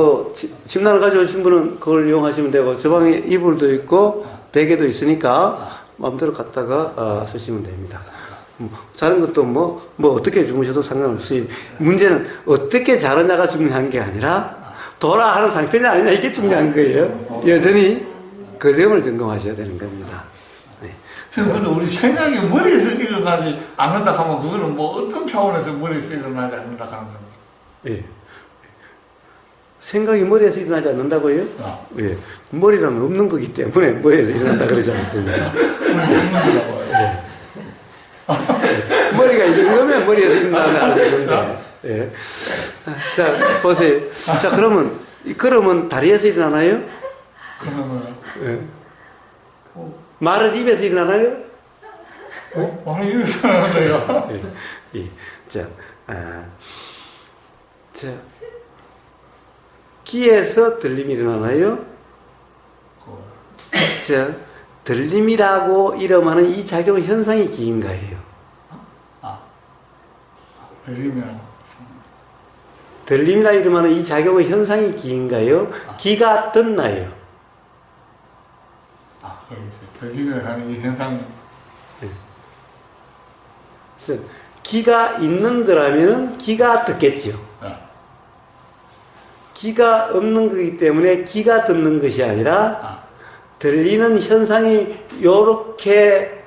침낭을 가져오신 분은 그걸 이용하시면 되고, 저 방에 이불도 있고, 베개도 있으니까, 마음대로 갖다가 쓰시면 됩니다. 자는 것도 어떻게 주무셔도 상관없어요. 문제는 어떻게 자느냐가 중요한 게 아니라, 돌아 하는 상태냐 아니냐, 이게 중요한 거예요. 여전히 그 점을 점검하셔야 되는 겁니다. 네. 근데 우리 생각이 머리에서 일어나지 않는다 하면 그거는 어떤 차원에서 머리에서 일어나지 않는다 하는 겁니까? 예. 생각이 머리에서 일어나지 않는다고요? 예. 머리라면 없는 거기 때문에 머리에서 일어난다 그러지 않습니다. 예. 머리가 있는 거면 머리에서 일어난다 그러지 않는데. 예. 자, 보세요. 자, 그러면 다리에서 일어나나요? 그러면 예. 말은 입에서 일어나나요? 많이 일어나는데요. 예. 예. 자, 귀에서 들림이 일어나나요? 자, 들림이라고 이름하는 이 작용 현상이 귀인가요? 들림이라 이름하는 이 작용의 현상이 귀인가요? 귀가 듣나요? 들림이라 하는 이 현상이. 그래서 귀가 있는 거라면 귀가 듣겠죠. 귀가 없는 거기 때문에 귀가 듣는 것이 아니라 들리는 현상이 요렇게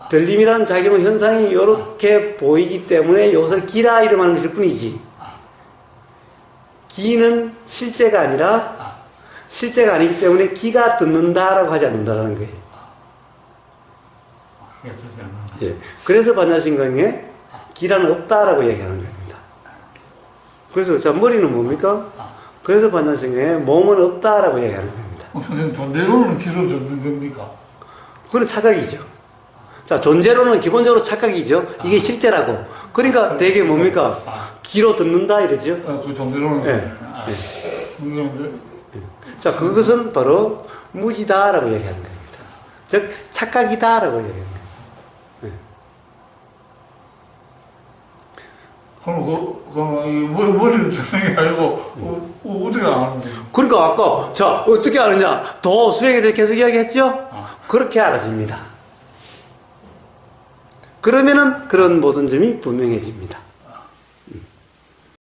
들림이라는 작용 현상이 요렇게 보이기 때문에 이것을 귀라 이름하는 것일 뿐이지 귀는 실제가 아니기 때문에 귀가 듣는다라고 하지 않는다는 거예요. 예. 그래서 반야신강에 귀라는 없다라고 얘기하는 겁니다. 그래서 자, 머리는 뭡니까? 그래서 반야신강에 몸은 없다라고 얘기하는 겁니다. 선생님, 존재로는 귀로 듣는 겁니까? 그건 착각이죠. 자, 존재로는 기본적으로 착각이죠. 이게 실제라고. 그러니까 되게 뭡니까? 귀로 듣는다 이러죠. 그 존재로는. 네. 자, 그것은 바로 무지다라고 얘기하는 겁니다. 즉, 착각이다라고 얘기하는 겁니다. 그럼 머리를 듣는 게 아니고 어떻게 아는 거예요? 그러니까 아까 자 어떻게 아느냐 더 수행에 대해 계속 이야기했죠. 그렇게 알아집니다. 그러면은 그런 모든 점이 분명해집니다.